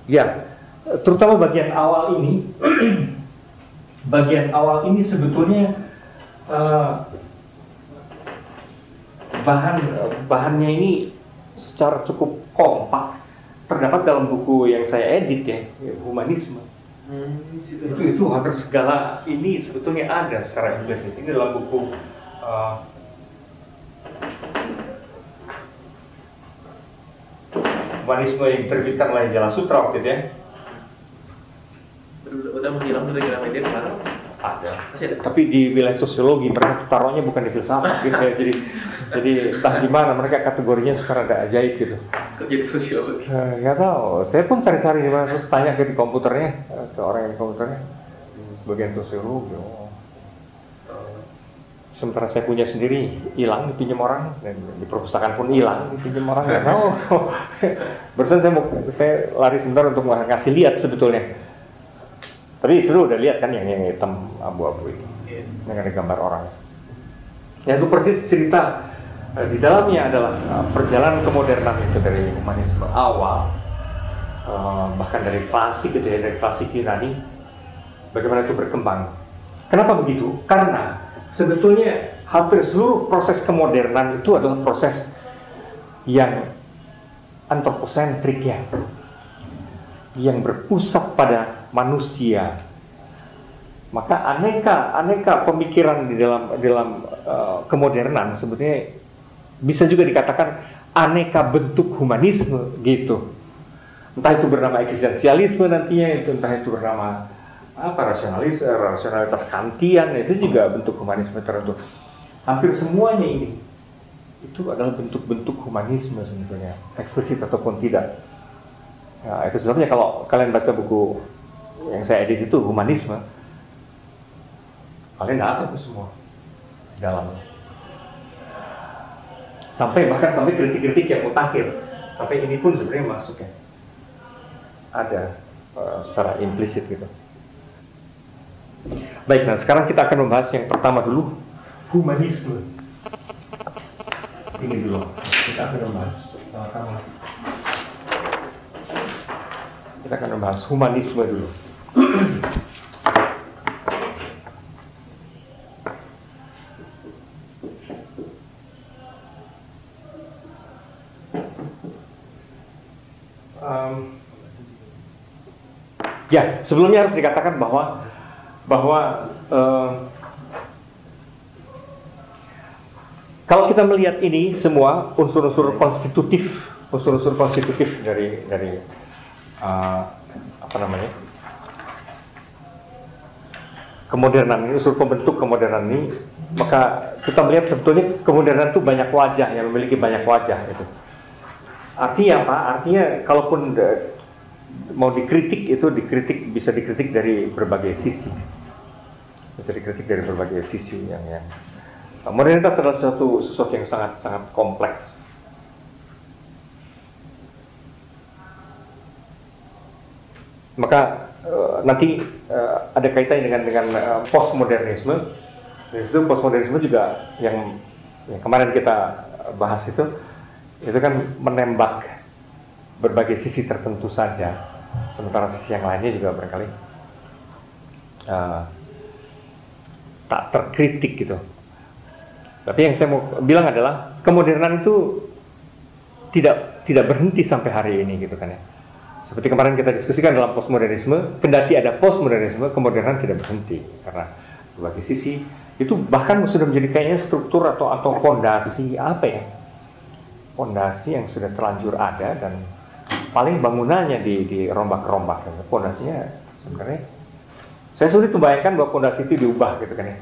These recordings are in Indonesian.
Ya, terutama bagian awal ini, bagian awal ini sebetulnya bahannya ini secara cukup kompak terdapat dalam buku yang saya edit ya, Humanisme. Itu hampir segala ini sebetulnya ada secara implisit. Ini dalam buku Humanisme yang diterbitkan oleh Jala Sutra waktu itu ya. Udah menghilang dari Gramedia kemarin? Ada. Masih ada? Tapi di wilayah sosiologi mereka taruhnya bukan di filsafat gitu ya. Jadi entah di mana mereka kategorinya sekarang ada ajaib gitu. Kok jadi sosiologi? Nggak tahu. Saya pun cari-cari di mana terus tanya ke di komputernya, ke orang yang di komputernya. Bagian sosiologi. Oh. Sementara saya punya sendiri hilang dipinjam orang, dan di perpustakaan pun hilang dipinjam orang, nggak tahu. Barusan saya lari sebentar untuk ngasih lihat sebetulnya. Tapi seru udah lihat kan yang hitam abu-abu itu, yang ada gambar orang. Ya itu persis cerita di dalamnya adalah perjalanan kemodernan itu dari humanisme awal, bahkan dari klasik gitu ya, dari klasik Yunani, bagaimana itu berkembang. Kenapa begitu? Karena sebetulnya hampir seluruh proses kemodernan itu adalah proses yang antroposentrik ya, yang berpusat pada manusia. Maka aneka pemikiran di dalam kemodernan sebetulnya bisa juga dikatakan aneka bentuk humanisme gitu. Entah itu bernama eksistensialisme nantinya, entah itu bernama rasionalitas Kantian, itu juga bentuk humanisme tertentu. Hampir semuanya ini itu adalah bentuk-bentuk humanisme sebetulnya, eksplisit ataupun tidak. Nah, itu sebabnya kalau kalian baca buku yang saya edit itu Humanisme, kalian dapat itu semua di dalamnya. Bahkan sampai kritik-kritik yang mutakhir, sampai ini pun sebenarnya masuk ya. Ada secara implisit gitu. Baik, nah sekarang kita akan membahas yang pertama dulu, humanisme. Ini dulu, kita akan membahas humanisme dulu. Ya, sebelumnya harus dikatakan bahwa kalau kita melihat ini semua unsur-unsur konstitutif dari kemodernan ini, unsur pembentuk kemodernan ini, maka kita melihat sebetulnya kemodernan itu banyak wajah, yang memiliki banyak wajah gitu. Artinya apa? Artinya kalaupun mau dikritik, itu bisa dikritik dari berbagai sisi. Yang modernitas adalah sesuatu yang sangat kompleks. Maka nanti ada kaitannya dengan postmodernisme. Dari situ postmodernisme juga yang kemarin kita bahas itu kan menembak berbagai sisi tertentu saja, sementara sisi yang lainnya juga barangkali tak terkritik gitu. Tapi yang saya mau bilang adalah kemodernan itu tidak berhenti sampai hari ini gitu kan ya. Seperti kemarin kita diskusikan dalam postmodernisme, kendati ada postmodernisme, kemodernan tidak berhenti karena berbagai sisi itu bahkan sudah menjadi kayaknya struktur atau fondasi fondasi yang sudah terlanjur ada, dan paling bangunannya dirombak-rombak. Fondasinya sebenarnya saya sulit membayangkan bahwa fondasi itu diubah gitu kan ya.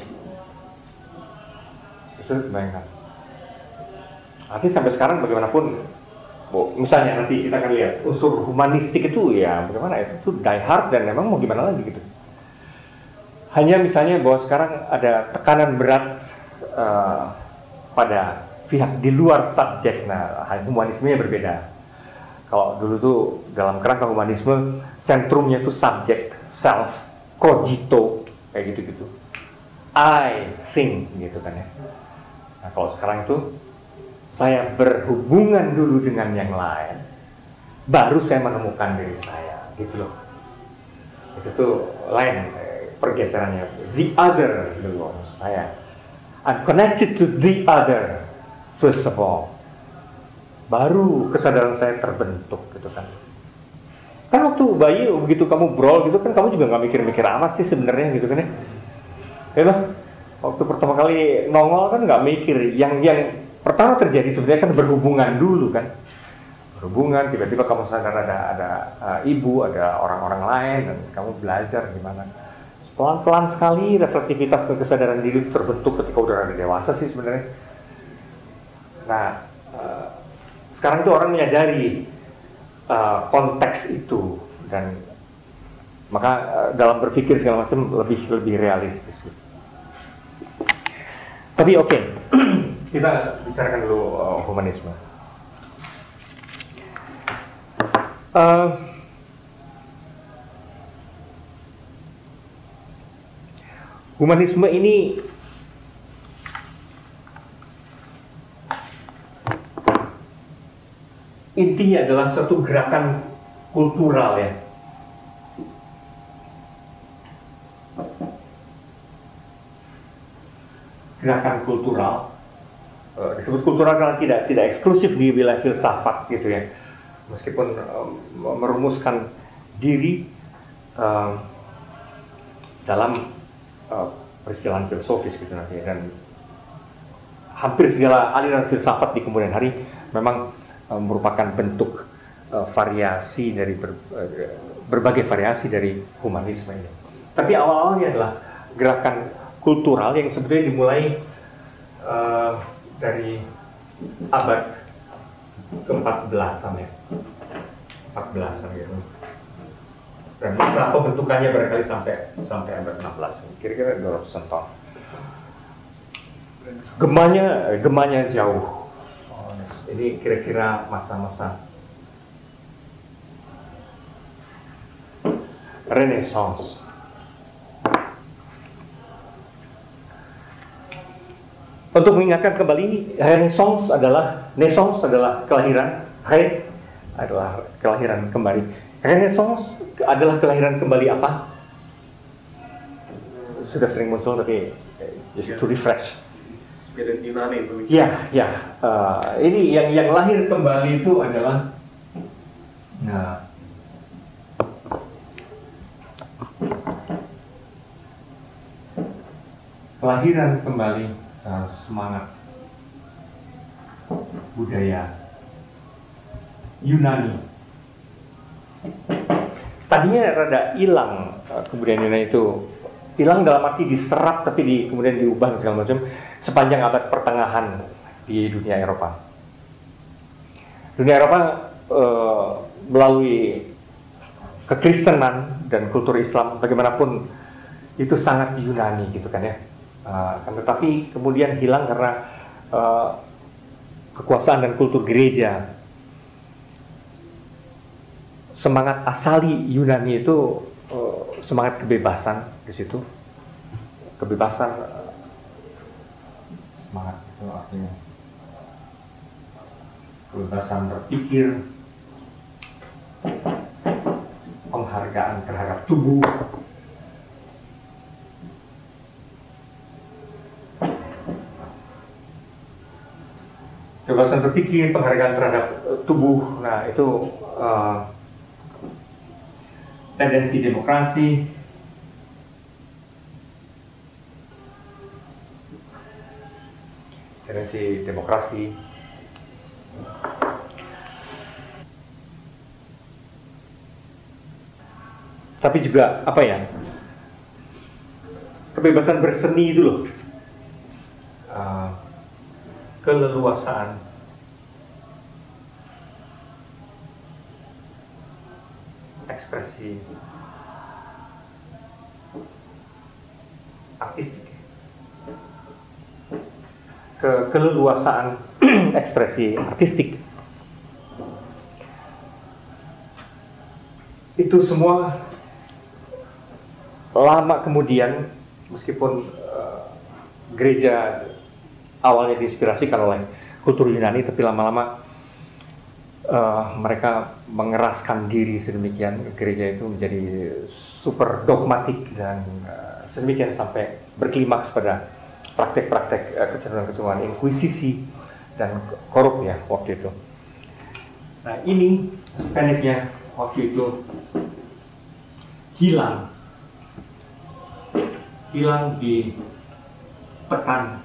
Saya sulit membayangkan. Nanti sampai sekarang bagaimanapun, misalnya nanti kita akan lihat unsur humanistik itu ya bagaimana itu die hard, dan memang mau gimana lagi gitu. Hanya misalnya bahwa sekarang ada tekanan berat pada pihak di luar subjek. Nah, humanismenya berbeda. Kalau dulu tuh dalam kerangka humanisme sentrumnya itu subjek, self, cogito, kayak gitu-gitu. I think gitu kan ya. Nah, kalau sekarang itu saya berhubungan dulu dengan yang lain, baru saya menemukan diri saya. gitu loh. Itu tuh lain pergeserannya. The other dulu saya. I'm connected to the other first of all. Baru kesadaran saya terbentuk gitu kan. Kan waktu bayi begitu kamu brawl gitu kan kamu juga nggak mikir-mikir amat sih sebenarnya gitu kan ya. Ya loh, waktu pertama kali nongol kan nggak mikir. Yang pertama terjadi sebenarnya kan berhubungan dulu kan. Berhubungan, tiba-tiba kamu sadar ada ibu, ada orang-orang lain dan kamu belajar gimana. Pelan-pelan sekali reflektivitas dan kesadaran diri itu terbentuk ketika udah ada dewasa sih sebenarnya. Nah, sekarang itu orang menyadari konteks itu dan maka dalam berpikir segala macam lebih realistis. Tapi oke, kita bicarakan dulu humanisme. Humanisme ini intinya adalah suatu gerakan kultural ya. Gerakan kultural disebut kultural karena tidak eksklusif di wilayah filsafat gitu ya. Meskipun merumuskan diri dalam peristilaan filosofis gitu nanti, dan hampir segala aliran filsafat di kemudian hari memang merupakan bentuk variasi dari berbagai variasi dari humanisme ini. Tapi awal-awalnya adalah gerakan kultural yang sebenarnya dimulai dari abad ke-14an ya, 14an gitu. Dan masa pembentukannya barangkali sampai abad 16, kira-kira 200-an tahun. Gemanya jauh. Ini kira-kira masa-masa Renaissance. Untuk mengingatkan kembali ini, Renaissance adalah kelahiran, adalah kelahiran kembali. Renaissance adalah kelahiran kembali apa? Sudah sering muncul tapi just to refresh. Spirit Yunani itu. Ya. Ini yang lahir kembali itu adalah kelahiran kembali semangat budaya Yunani. Tadinya rada hilang, kemudian Yunani itu hilang dalam arti diserap tapi kemudian diubah segala macam sepanjang abad pertengahan di dunia Eropa. Dunia Eropa melalui kekristenan dan kultur Islam bagaimanapun itu sangat Yunani gitu kan ya. Tetapi kemudian hilang karena kekuasaan dan kultur gereja. Semangat asali Yunani itu semangat kebebasan di situ, kebebasan, semangat itu artinya kebebasan berpikir, penghargaan terhadap tubuh, kebebasan berpikir, penghargaan terhadap tubuh. Nah itu tendensi demokrasi, tapi juga apa ya, kebebasan berseni itu loh, keleluasaan, ekspresi artistik, keleluasaan ekspresi artistik. Itu semua lama kemudian, meskipun gereja awalnya diinspirasikan oleh kultur Yunani, tapi lama-lama mereka mengeraskan diri sedemikian, gereja itu menjadi super dogmatik dan sedemikian sampai berklimaks pada praktek-praktek kecenderungan-kecenderungan inkuisisi dan korup ya waktu itu. Nah ini Hispanicnya waktu itu hilang ditekan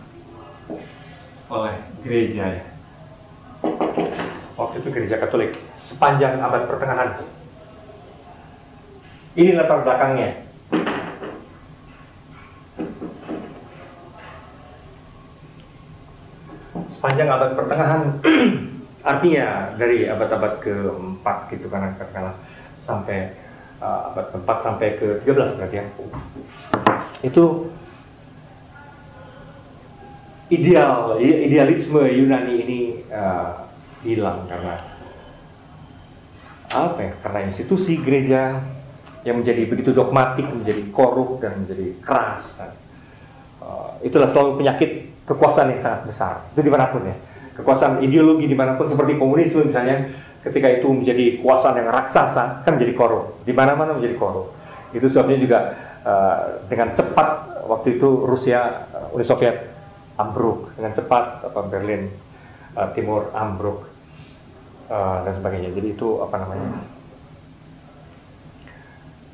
oleh gereja ya. Waktu itu gereja Katolik sepanjang abad pertengahan. Ini latar belakangnya. Sepanjang abad pertengahan, artinya dari abad-abad ke-4 gitu kan, katakanlah sampai abad ke-4 sampai ke-13 berarti ya. Itu idealisme Yunani ini hilang karena apa ya? Karena institusi gereja yang menjadi begitu dogmatik, menjadi korup dan menjadi keras. Itulah selalu penyakit kekuasaan yang sangat besar. Itu dimanapun ya. Kekuasaan ideologi dimanapun seperti komunisme misalnya, ketika itu menjadi kekuasaan yang raksasa kan menjadi korup. Di mana-mana menjadi korup. Itu sebabnya juga dengan cepat waktu itu Rusia, Uni Soviet ambruk dengan cepat, Berlin Timur ambruk dan sebagainya. Jadi itu apa namanya?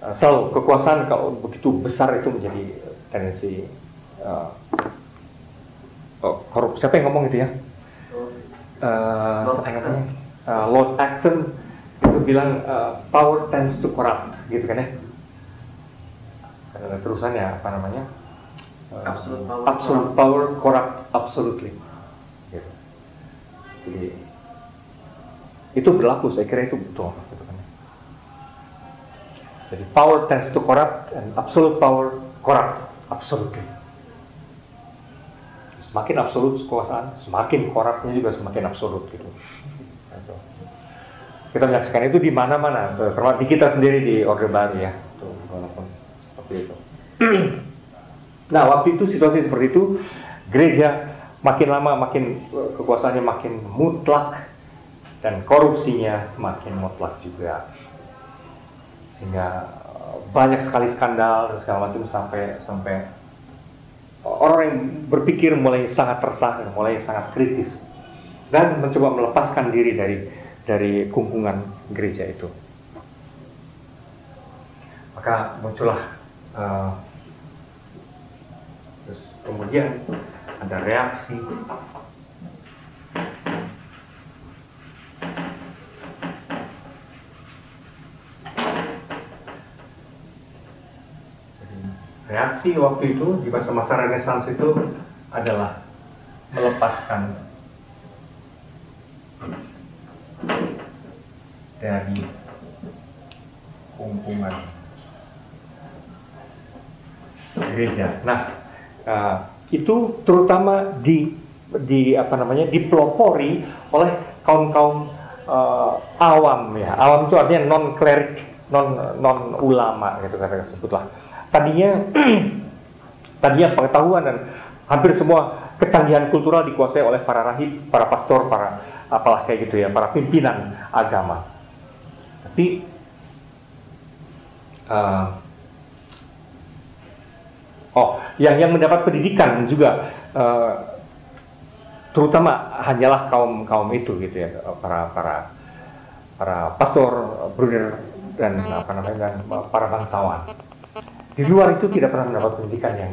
Selalu kekuasaan kalau begitu besar itu menjadi tendensi korup. Siapa yang ngomong itu ya? Lord Acton itu bilang power tends to corrupt, gitu kan ya? Karena terusannya apa namanya? Absolute power corrupt absolutely. Gitu. Jadi itu berlaku, saya kira itu betul. Gitu kan. Jadi power tends to corrupt and absolute power corrupt absolutely. Semakin absolut kekuasaan, semakin korupnya juga semakin absolut gitu. Kita menyaksikan itu di mana-mana, termasuk di kita sendiri di Orde Baru ya. Walaupun seperti itu. Nah, waktu itu situasi seperti itu, gereja makin lama makin kekuasaannya makin mutlak dan korupsinya makin mutlak juga. Sehingga banyak sekali skandal dan segala macam sampai orang yang berpikir mulai sangat resah, mulai sangat kritis dan mencoba melepaskan diri dari kungkungan gereja itu. Maka muncullah terus kemudian ada reaksi waktu itu di masa-masa Renaissance itu adalah melepaskan dari kungkungan gereja. Nah, itu terutama dipelopori oleh kaum awam ya. Awam itu artinya non klerik, non ulama gitu kata sebutlah. Tadinya pengetahuan dan hampir semua kecanggihan kultural dikuasai oleh para rahib, para pastor, para apalah kayak gitu ya, para pimpinan agama. Tapi yang mendapat pendidikan juga terutama hanyalah kaum itu gitu ya, para pastor, bruder dan para bangsawan. Di luar itu tidak pernah mendapat pendidikan yang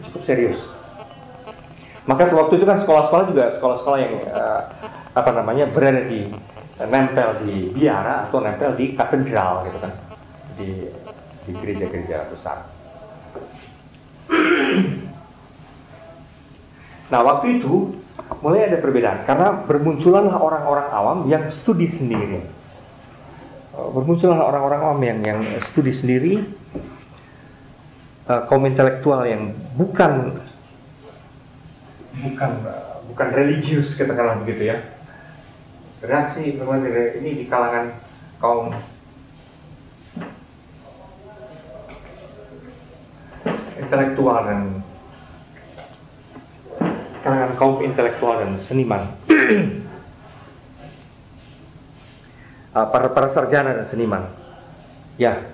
cukup serius. Maka sewaktu itu kan sekolah-sekolah juga sekolah-sekolah yang berada nempel di biara atau nempel di katedral gitu kan, di gereja-gereja besar. Nah, waktu itu mulai ada perbedaan karena bermunculanlah orang-orang awam yang studi sendiri. Bermunculanlah orang-orang awam yang studi sendiri, kaum intelektual yang bukan religius katakanlah begitu ya. Reaksi ini di kalangan kaum intelektual dan seniman. para sarjana dan seniman. Ya,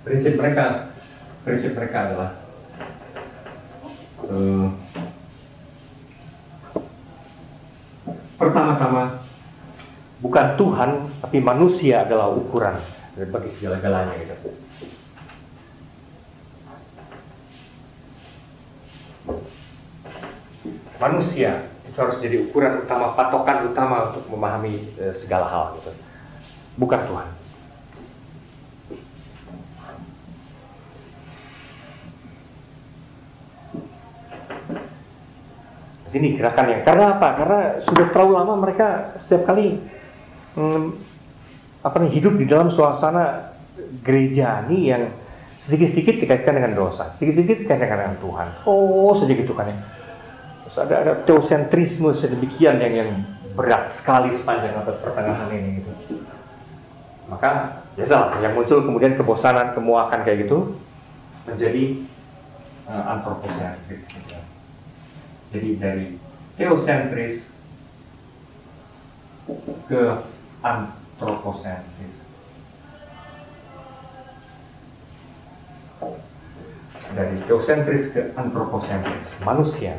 prinsip mereka adalah pertama-tama bukan Tuhan, tapi manusia adalah ukuran bagi segala-galanya gitu. Manusia itu harus jadi ukuran utama, patokan utama untuk memahami segala hal gitu. Bukan Tuhan. Sini gerakannya. Karena apa? Karena sudah terlalu lama mereka setiap kali hidup di dalam suasana gereja ini yang sedikit-sedikit dikaitkan dengan dosa, sedikit-sedikit dikaitkan dengan Tuhan. Oh, saja gitu kan ya. Terus ada teosentrisme sedemikian yang berat sekali sepanjang abad pertengahan ini gitu. Maka biasalah yang muncul kemudian kebosanan, kemuakan kayak gitu menjadi antroposentris gitu. Jadi dari teosentris ke antroposentris. Dari teosentris ke antroposentris. Manusia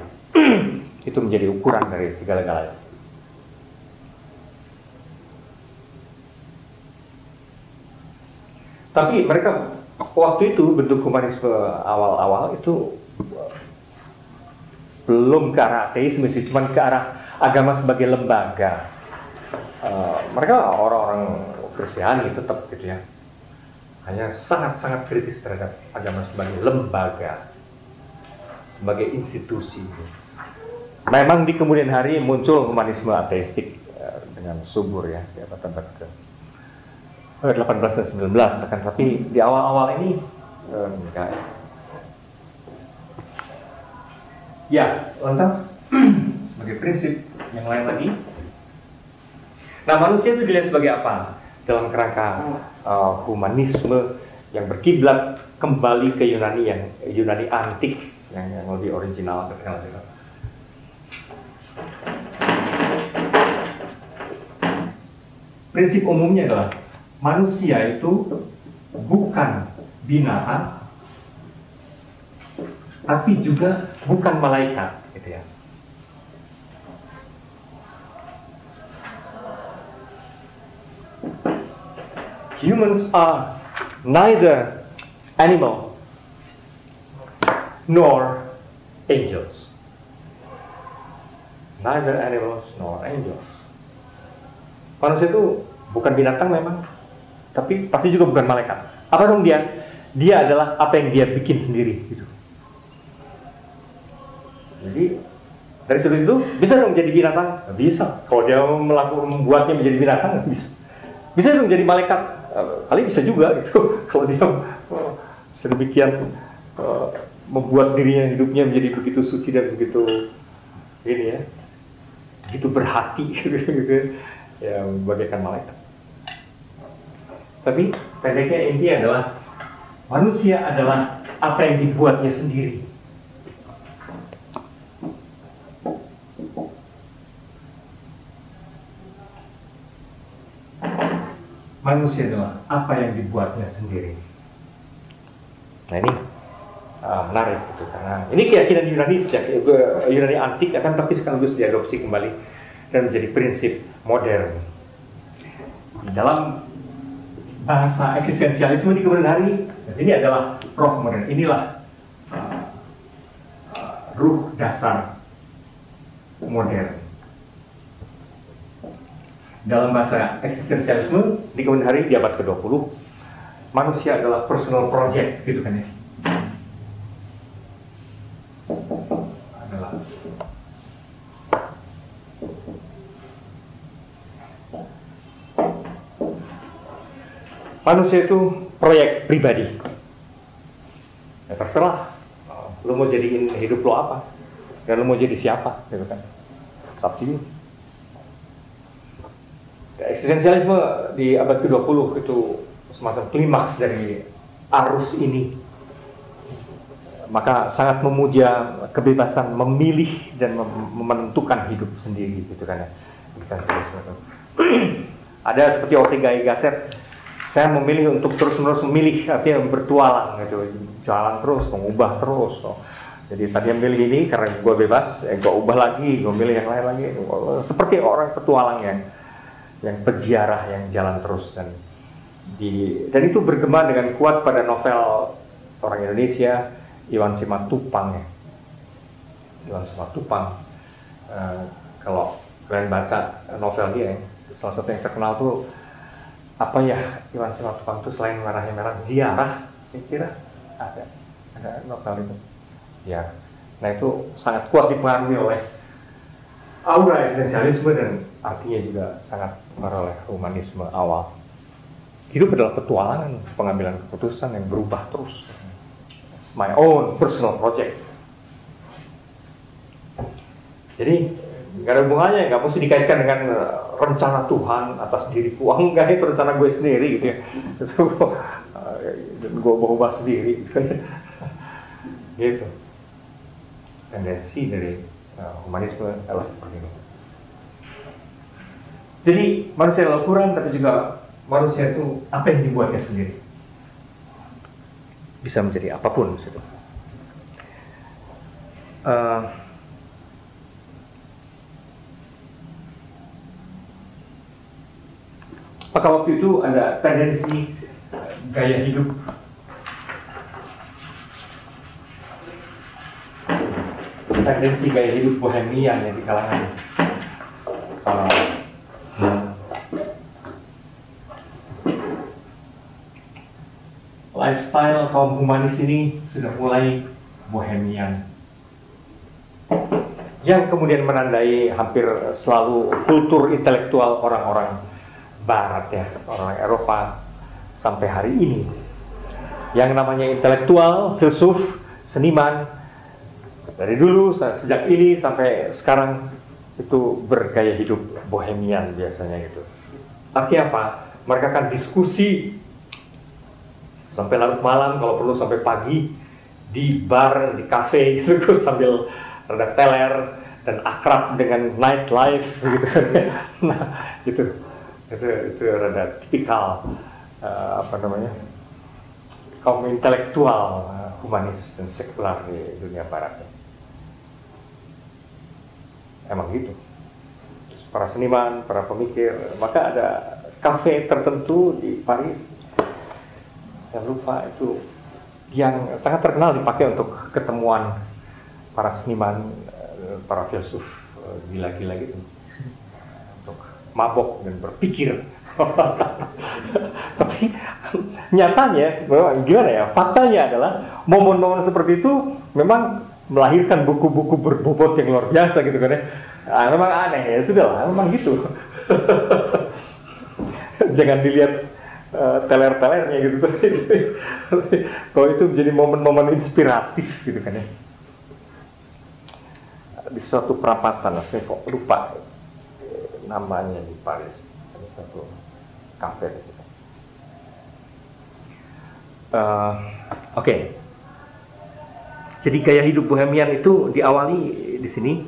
itu menjadi ukuran dari segala-galanya. Tapi mereka waktu itu bentuk humanisme awal-awal itu belum ke arah ateisme sih, cuman ke arah agama sebagai lembaga. Mereka orang-orang Kristiani tetap gitu ya, hanya sangat-sangat kritis terhadap agama sebagai lembaga, sebagai institusi. Memang di kemudian hari muncul humanisme ateistik dengan subur ya di abad-abad ke 18 dan 19, akan tapi di awal-awal ini enggak. Ya, lantas sebagai prinsip yang lain lagi. Nah, manusia itu dilihat sebagai apa? Dalam kerangka humanisme yang berkiblat kembali ke Yunani antik yang lebih original ketika itu. Prinsip umumnya adalah manusia itu bukan binatang, tapi juga bukan malaikat, gitu ya. Humans are neither animal nor angels. Neither animals nor angels. Manusia itu bukan binatang memang, tapi pasti juga bukan malaikat. Apa dong dia? Dia adalah apa yang dia bikin sendiri, gitu. Jadi dari sudut itu bisa dong jadi binatang? Bisa. Kalau dia membuatnya menjadi binatang, bisa. Bisa dong jadi malaikat? Kali bisa juga gitu. Kalau dia sedemikian membuat dirinya, hidupnya menjadi begitu suci dan begitu ini ya, begitu berhati gitu ya, bagaikan malaikat. Tapi pendeknya intinya adalah manusia adalah apa yang dibuatnya sendiri. Manusia adalah apa yang dibuatnya sendiri. Nah ini menarik gitu, karena ini keyakinan Yunani sejak Yunani antik akan tapi sekaligus diadopsi kembali dan menjadi prinsip modern. Di dalam bahasa eksistensialisme di kemudian hari, di sini adalah roh modern. Inilah ruh dasar modern. Dalam bahasa eksistensialisme di kemudian hari di abad ke-20, manusia adalah personal project, gitu kan ya. Adalah manusia itu proyek pribadi. Ya terserah, lu mau jadiin hidup lo apa, dan lu mau jadi siapa, gitu kan. It's up to you. Eksistensialisme di abad ke-20 itu semacam klimaks dari arus ini. Maka sangat memuja kebebasan memilih dan menentukan hidup sendiri, gitu kan ya. Eksistensialisme itu. Ada seperti Ortega y Gasset, saya memilih untuk terus-menerus memilih, artinya bertualang gitu, jalan terus, mengubah terus. Jadi tadi yang milih ini karena gue bebas, gue ubah lagi, gue milih yang lain lagi. Seperti orang petualang yang peziarah yang jalan terus, dan itu bergema dengan kuat pada novel orang Indonesia Iwan Simatupang ya. Iwan Simatupang, kalau kalian baca novel dia, salah satu yang terkenal tuh apa ya, Iwan Simatupang tuh selain Merahnya Merah, Ziarah, saya kira ada novel itu, Ziarah. Nah itu sangat kuat dipengaruhi oleh aura eksistensialisme dan artinya juga sangat dipengaruhi oleh humanisme awal. Hidup adalah petualangan, pengambilan keputusan yang berubah terus. It's my own personal project. Jadi nggak ada hubungannya, nggak mesti dikaitkan dengan rencana Tuhan atas diriku. Enggak, itu rencana gue sendiri gitu ya. Itu gue ubah sendiri gitu kan. Gitu. Tendensi dari humanisme adalah seperti itu. Jadi manusia adalah ukuran, tapi juga manusia itu apa yang dibuatnya sendiri. Bisa menjadi apapun situ. Apakah waktu itu ada tendensi gaya hidup bohemian yang di kalangan lifestyle kaum humanis ini sudah mulai bohemian, yang kemudian menandai hampir selalu kultur intelektual orang-orang Barat ya, orang Eropa sampai hari ini. Yang namanya intelektual, filsuf, seniman, dari dulu sejak ini sampai sekarang itu bergaya hidup bohemian biasanya gitu. Artinya apa? Mereka akan diskusi sampai larut malam, kalau perlu sampai pagi di bar, di kafe gitu, sambil rada teler dan akrab dengan nightlife gitu. Nah itu rada tipikal kaum intelektual, humanis dan sekular di dunia barat. Emang gitu. Para seniman, para pemikir, maka ada kafe tertentu di Paris, saya lupa itu, yang sangat terkenal dipakai untuk ketemuan para seniman, para filsuf gila-gila gitu, untuk mabok dan berpikir. Tapi nyatanya, gimana ya, faktanya adalah momen-momen seperti itu memang melahirkan buku-buku berbobot yang luar biasa gitu kan ya. Memang aneh ya, sudahlah, memang gitu. Jangan dilihat teler-telernya gitu. Kalau itu menjadi momen-momen inspiratif gitu kan ya. Di suatu perapatan, saya kok lupa namanya di Paris, ada satu kafe di situ. Oke. Jadi gaya hidup bohemian itu diawali di sini,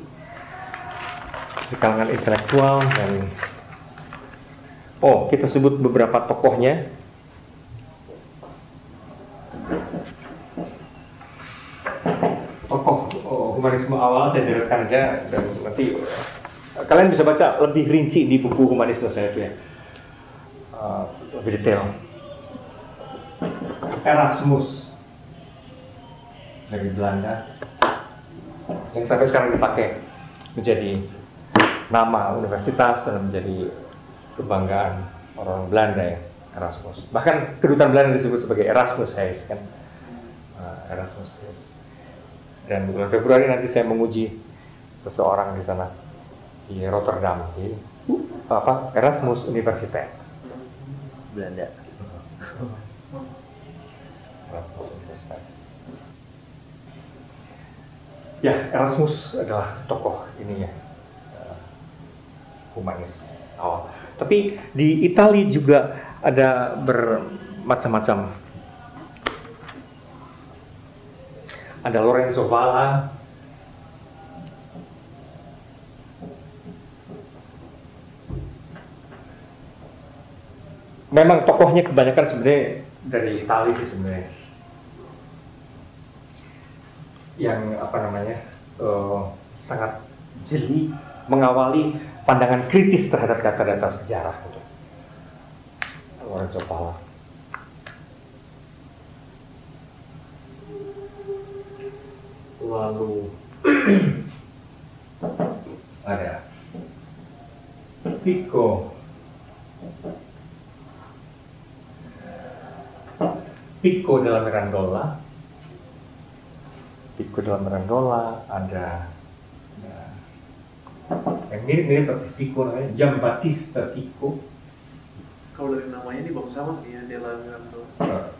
di kalangan intelektual, dan kita sebut beberapa tokohnya. Tokoh humanisme awal saya deretan aja, dan nanti kalian bisa baca lebih rinci di buku humanisme saya itu ya, lebih detail. Erasmus dari Belanda, yang sampai sekarang dipakai menjadi nama universitas dan menjadi kebanggaan orang Belanda ya, Erasmus. Bahkan kedutaan Belanda disebut sebagai Erasmus Huis kan, Erasmus Huis. Dan bulan Februari nanti saya menguji seseorang di sana di Rotterdam, di Erasmus Universiteit Belanda. Erasmus Universiteit. Ya, Erasmus adalah tokoh ini ya, humanis awal. Tapi di Italia juga ada bermacam-macam. Ada Lorenzo Valla, memang tokohnya kebanyakan sebenarnya dari Italia sih sebenarnya, yang apa namanya sangat jeli mengawali pandangan kritis terhadap data-data sejarah gitu. Lorenzo Pala. Lalu ada Pico della Mirandola. Pico della Mirandola ada yang mirip-mirip seperti Pico namanya Giambattista Pico. Kalau dari namanya ini bang sama ya Della Mirandola.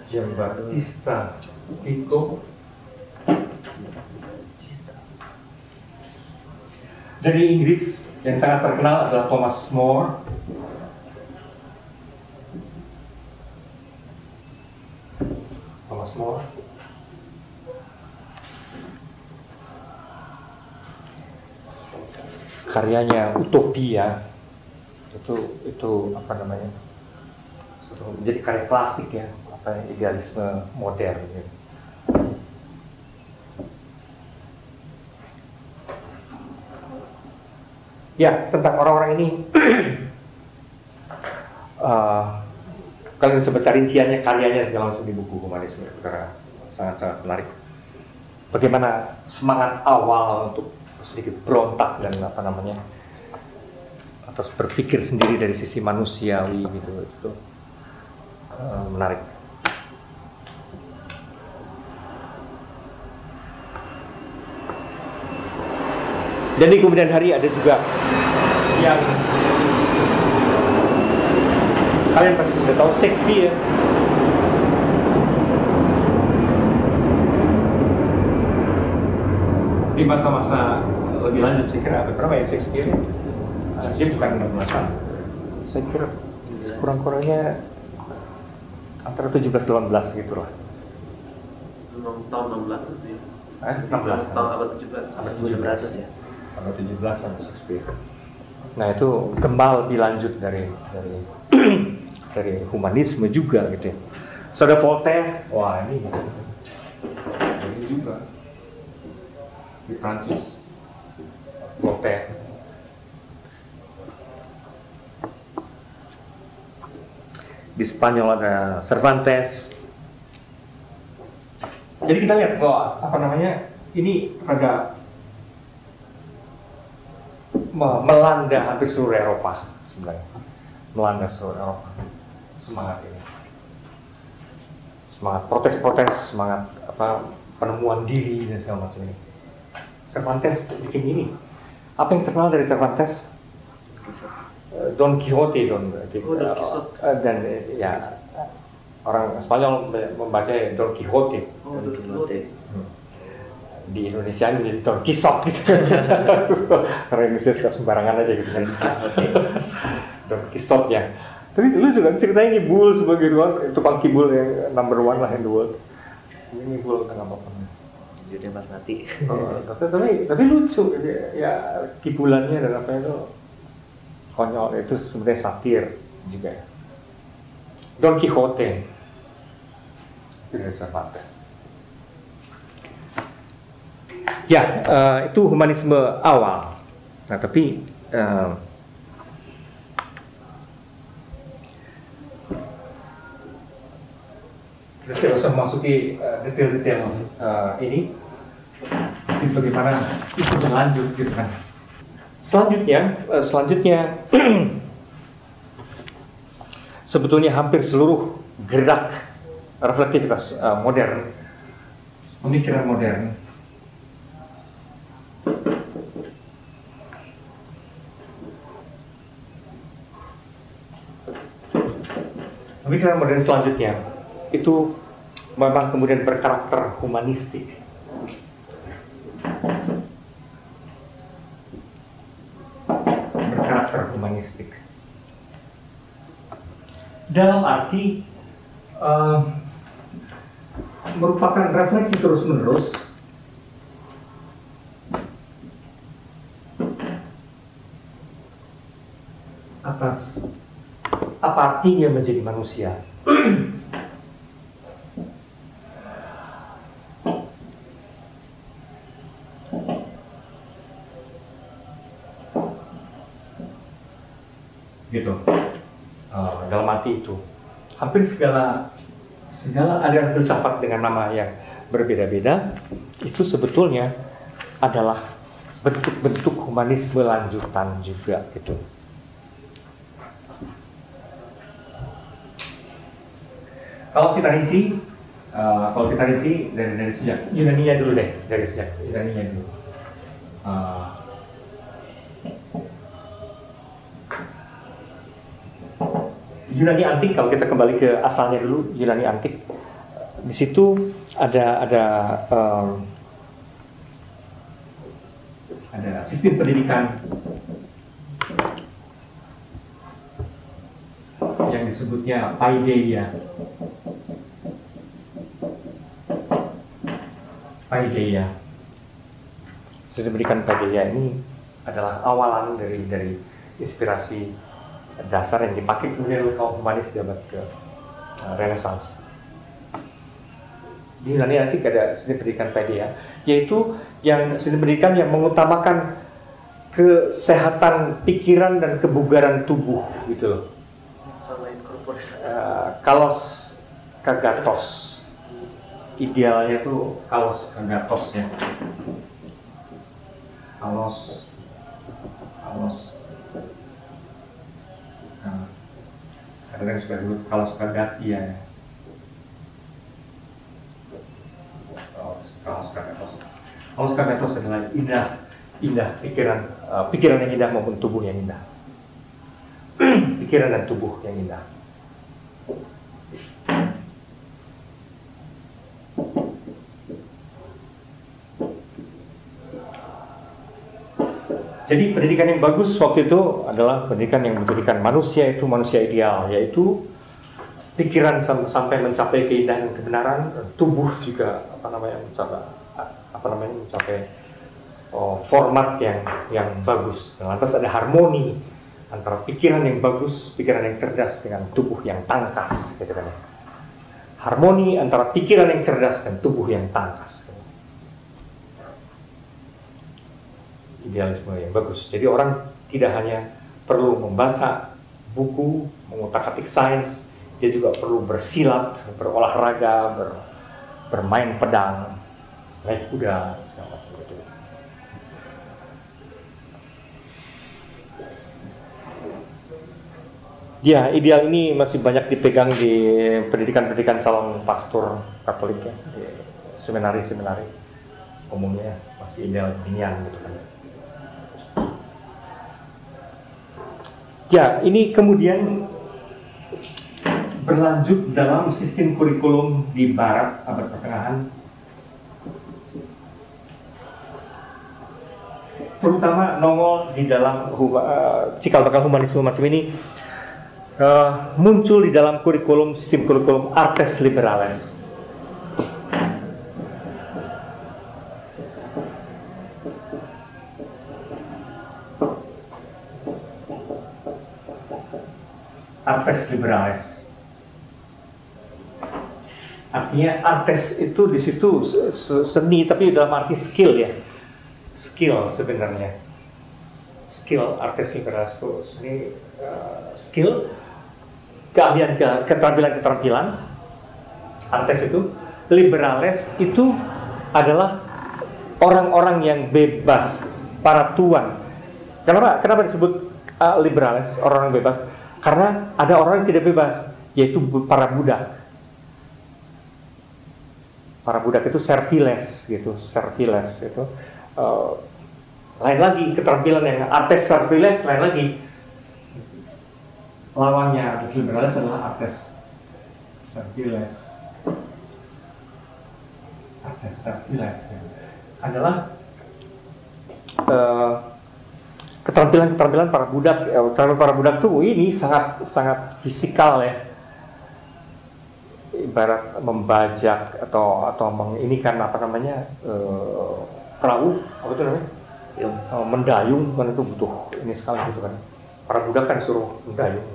Giambattista Pico. Dari Inggris yang sangat terkenal adalah Thomas More. Thomas More. Karyanya Utopia itu apa namanya? Itu menjadi karya klasik ya, apa idealisme modern gitu. Ya, tentang orang-orang ini kalian bisa baca rinciannya, karyanya segala macam di buku humanisme, karena sangat-sangat menarik. Bagaimana semangat awal untuk sedikit berontak dan apa namanya, atas berpikir sendiri dari sisi manusiawi gitu, itu menarik. Dan di kemudian hari ada juga yang kalian pasti sudah tahu, Shakespeare. Di masa-masa lebih lanjut saya kira berapa ya Shakespeare? Dia bukan 16-an. Saya kira kurang-kurangnya antara 17-18 gitu lah. Tahun 16 itu ya. 16. Tahun abad 17. Abad 17 ya. Abad 17 sama Shakespeare. Nah itu kembal dilanjut dari humanisme juga gitu ya. So ada Voltaire, wah ini juga di Prancis, Voltaire. Di Spanyol ada Cervantes. Jadi kita lihat bahwa apa namanya ini rada melanda hampir seluruh Eropa sebenarnya, melanda seluruh Eropa semangat ini, semangat protes-protes, semangat apa penemuan diri dan segala macam ini. Cervantes bikin ini. Apa yang terkenal dari Cervantes? Don Quixote, Don Quixote. Dan ya orang Spanyol membaca Don Quixote. Don Quixote. Di Indonesia ini Don Quixote gitu. Karena Indonesia suka sembarangan aja gitu kan. Don Quixote ya. Tapi lu juga ceritanya Ngibul sebagai tukang kibul yang number one lah in the world. Ini Ngibul nggak apa-apa. Judulnya pas mati. Tapi lucu ya kibulannya dan apa itu konyol, itu sebenarnya satir juga. Don Quixote itu dari Cervantes. Ya, itu humanisme awal. Nah, tapi kita tidak usah memasuki detail-detail ini. Tapi bagaimana itu berlanjut gitu kan. Selanjutnya sebetulnya hampir seluruh gerak reflektivitas modern, pemikiran modern, selanjutnya itu memang kemudian berkarakter humanistik. Dalam arti merupakan refleksi terus-menerus atas apa artinya menjadi manusia. Gitu. Dalam arti itu hampir segala aliran filsafat dengan nama yang berbeda-beda itu sebetulnya adalah bentuk-bentuk humanisme lanjutan juga gitu. Kalau kita rinci dari sejak Yunani-nya dulu deh, dari sejak Yunani-nya dulu. Yunani antik, kalau kita kembali ke asalnya dulu, Yunani antik, di situ ada sistem pendidikan yang disebutnya paideia. Sistem pendidikan paideia ini adalah awalan dari inspirasi dasar yang dipakai kemudian oleh kaum humanis di abad ke Renaissance. Di Yunani antik ada sistem pendidikan paideia, yaitu yang sistem pendidikan yang mengutamakan kesehatan pikiran dan kebugaran tubuh gitu loh. Kalos kagatos, idealnya tuh kalos kagatos ya. Kalos. Nah, kadang suka disebut kalos kagatia ya. Kalos kagatos adalah indah pikiran yang indah maupun tubuh yang indah. Pikiran dan tubuh yang indah. Jadi pendidikan yang bagus waktu itu adalah pendidikan yang menjadikan manusia itu manusia ideal, yaitu pikiran sampai mencapai keindahan dan kebenaran, tubuh juga mencapai format yang bagus. Dan lantas ada harmoni antara pikiran yang bagus, pikiran yang cerdas dengan tubuh yang tangkas, gitu kan ya. Harmoni antara pikiran yang cerdas dan tubuh yang tangkas. Idealisme yang bagus. Jadi orang tidak hanya perlu membaca buku, mengutak-atik sains, dia juga perlu bersilat, berolahraga, bermain pedang, naik kuda, segala macam gitu. Ya, ideal ini masih banyak dipegang di pendidikan calon pastor Katolik ya, di seminari umumnya masih ideal dinian gitu kan. Ya, ini kemudian berlanjut dalam sistem kurikulum di Barat abad pertengahan, terutama nongol di dalam cikal bakal humanisme macam ini muncul di dalam sistem kurikulum artes liberales. Artes liberales. Artinya artes itu di situ seni, tapi dalam arti skill ya. Skill sebenarnya. Skill artes liberales itu seni, skill, keahlian, keterampilan. Artes itu, liberales itu adalah orang-orang yang bebas, para tuan. Kenapa disebut liberales, orang bebas? Karena ada orang yang tidak bebas, yaitu para budak. Para budak itu serviles gitu, itu lain lagi keterampilan yang artes serviles, lain lagi. Lawannya artes liberales adalah artes serviles. Artes serviles adalah keterampilan para budak. Keterampilan para budak tuh ini sangat fisikal ya, ibarat membajak atau menginikan perahu, apa itu namanya, mendayung kan, itu butuh ini sekali gitu kan, Para budak kan suruh mendayung,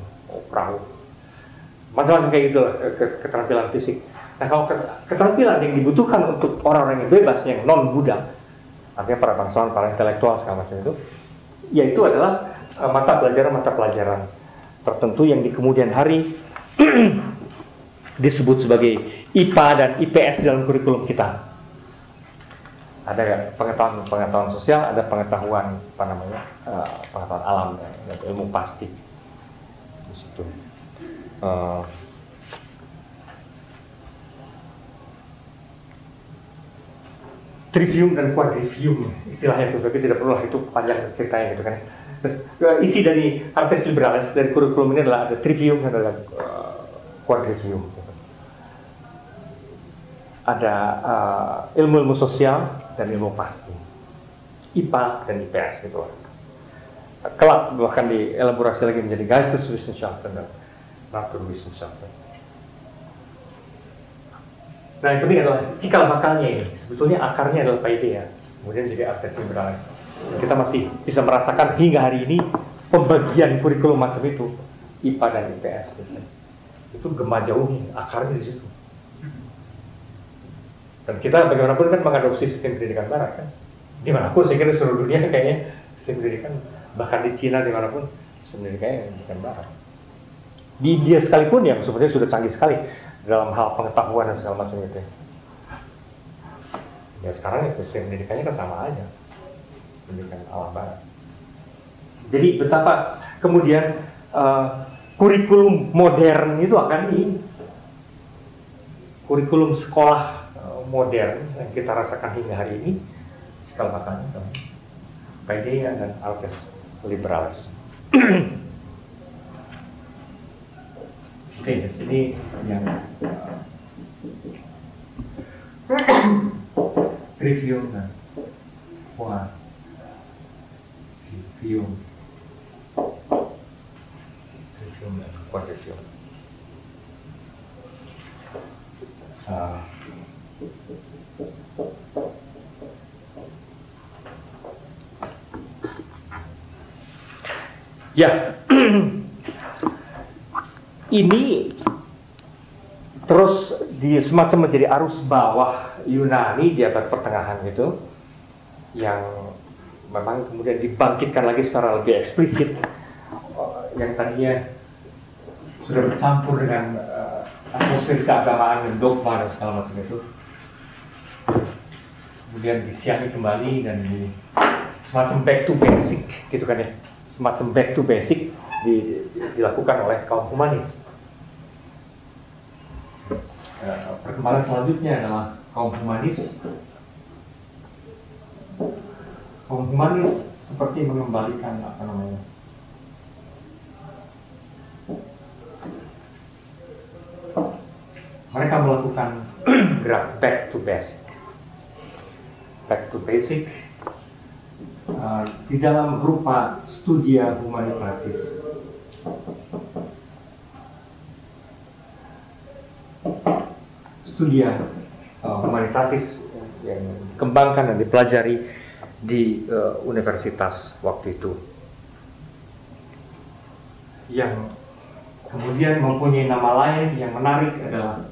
perahu, macam-macam kayak gitu lah, keterampilan fisik. Nah kalau keterampilan yang dibutuhkan untuk orang-orang yang bebas, yang non budak, artinya para bangsawan, para intelektual segala macam itu, yaitu adalah mata pelajaran tertentu yang di kemudian hari disebut sebagai IPA dan IPS dalam kurikulum kita. Ada pengetahuan sosial, ada pengetahuan pengetahuan alam, ilmu pasti di situ. Trivium dan quadrivium istilahnya itu, tapi tidak perlu itu panjang ceritanya gitu kan. Terus, isi dari Artes Liberales dari kurikulum ini adalah ada trivium dan ada quadrivium. Ada ilmu-ilmu sosial dan ilmu pasti, IPA dan IPS gitu lah. Kelak bahkan dielaborasi lagi menjadi Geisteswissenschaften dan Naturwissenschaften. Nah yang penting adalah cikal bakalnya ini, sebetulnya akarnya adalah paideia, kemudian jadi Artes Liberales. Kita masih bisa merasakan hingga hari ini pembagian kurikulum macam itu, IPA dan IPS gitu. Itu gema jauh nih, akarnya di situ. Dan kita bagaimanapun kan mengadopsi sistem pendidikan barat kan. Dimanapun saya kira seluruh dunia kayaknya sistem pendidikan, bahkan di Cina dimanapun sistem pendidikannya pendidikan barat. Di India sekalipun yang sebenarnya sudah canggih sekali dalam hal pengetahuan dan segala macam itu. Ya sekarang ya sistem pendidikannya kan sama aja, pendidikan ala barat. Jadi betapa kemudian kurikulum modern itu akan kurikulum sekolah modern yang kita rasakan hingga hari ini cikal bakalnya paideia dan Artes Liberales. Oke, di sini yang trivium dan quadrivium. Trivium dan quadrivium. Ya, ini terus semacam menjadi arus bawah Yunani di abad pertengahan gitu, yang memang kemudian dibangkitkan lagi secara lebih eksplisit, yang tadinya sudah bercampur dengan atmosfer keagamaan dan dogma dan segala macam itu, kemudian disiangi kembali dan semacam back to basic gitu kan ya. Semacam back to basic dilakukan oleh kaum humanis. Perkembangan selanjutnya adalah kaum humanis. Kaum humanis seperti mengembalikan mereka melakukan gerak back to basic. Back to basic. Di dalam rupa studia humanitatis. Studia humanitatis yang dikembangkan dan dipelajari di universitas waktu itu, yang kemudian mempunyai nama lain yang menarik adalah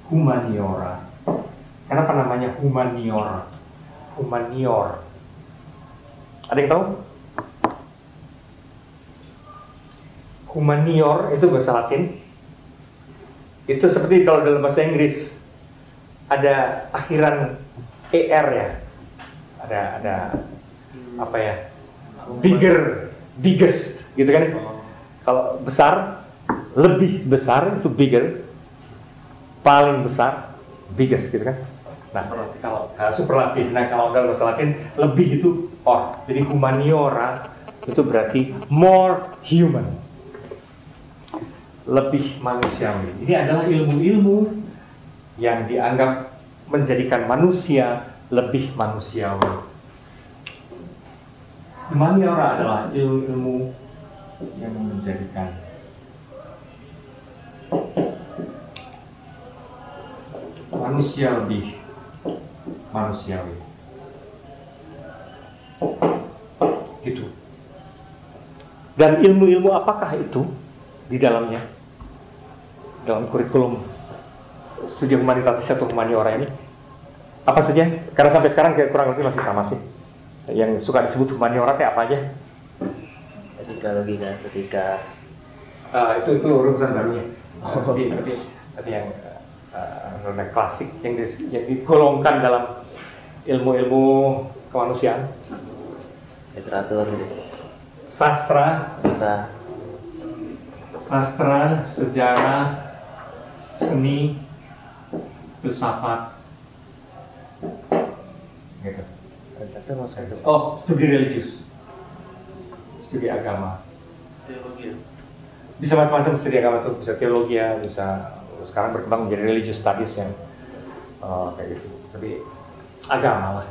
humaniora. Kenapa namanya humaniora? Humanior. Ada yang tahu? Humanior itu bahasa Latin. Itu seperti kalau dalam bahasa Inggris ada akhiran er ya. Ada apa ya? Bigger, biggest gitu kan. Kalau besar, lebih besar itu bigger. Paling besar, biggest gitu kan. Nah, kalau superlatif, nah kalau dalam bahasa Latin lebih itu or. Jadi humaniora itu berarti more human, lebih manusiawi. Ini adalah ilmu-ilmu yang dianggap menjadikan manusia lebih manusiawi. Humaniora adalah ilmu-ilmu yang menjadikan manusia lebih manusiawi. Dan ilmu-ilmu apakah itu di dalamnya? Dalam kurikulum studi humanitatis atau humaniora ini? Apa saja? Karena sampai sekarang kayak kurang lebih masih sama sih. Yang suka disebut humaniora kayak apa aja? Etika, logika, estetika. Itu urusan barunya. Tapi yang klasik yang digolongkan dalam ilmu-ilmu kemanusiaan. Literatur gitu. Sastra, sejarah, seni, filsafat, gitu. Itu maksudnya itu. Oh, studi religius, studi agama. Teologi ya. Bisa macam-macam studi agama tuh, bisa teologi ya, bisa sekarang berkembang menjadi religious studies yang kayak gitu. Tapi agama lah,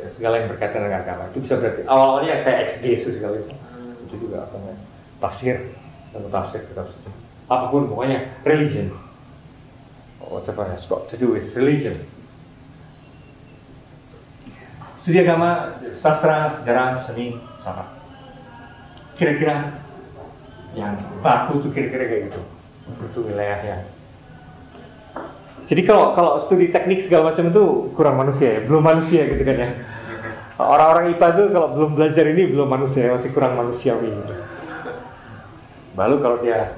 ya, segala yang berkaitan dengan agama itu bisa berarti awalnya kayak exegesis segala itu juga apa namanya tafsir, apapun pokoknya religion. Whatever has got to do with religion. Studi agama, sastra, sejarah, seni, filsafat. Kira-kira yang baku tuh kira-kira kayak gitu. Itu wilayahnya. Jadi kalau studi teknik segala macam itu kurang manusia ya, belum manusia gitu kan ya. Orang-orang IPA tuh kalau belum belajar ini belum manusia, masih kurang manusiawi gitu. Baru kalau dia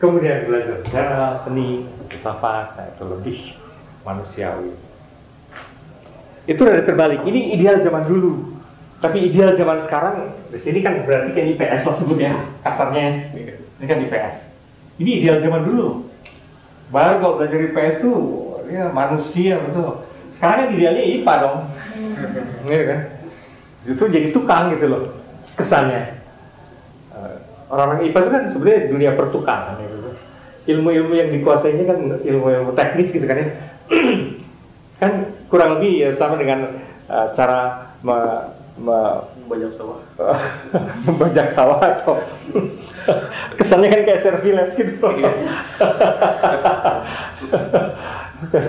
kemudian belajar sejarah, seni, filsafat, nah itu lebih manusiawi. Itu udah terbalik. Ini ideal zaman dulu. Tapi ideal zaman sekarang di sini kan berarti kan IPS lah sebutnya, kasarnya. Ini kan IPS. Ini ideal zaman dulu. Baru kalau belajar IPS tuh ya manusia betul. Sekarang kan idealnya IPA dong. Iya kan? Justru jadi tukang gitu loh kesannya. Orang-orang IPA itu kan sebenarnya dunia pertukangan gitu. Ilmu-ilmu yang dikuasainya kan ilmu-ilmu teknis gitu kan ya. Kan kurang lebih ya sama dengan cara Membajak sawah. membajak sawah atau kesannya kan kayak surveillance gitu.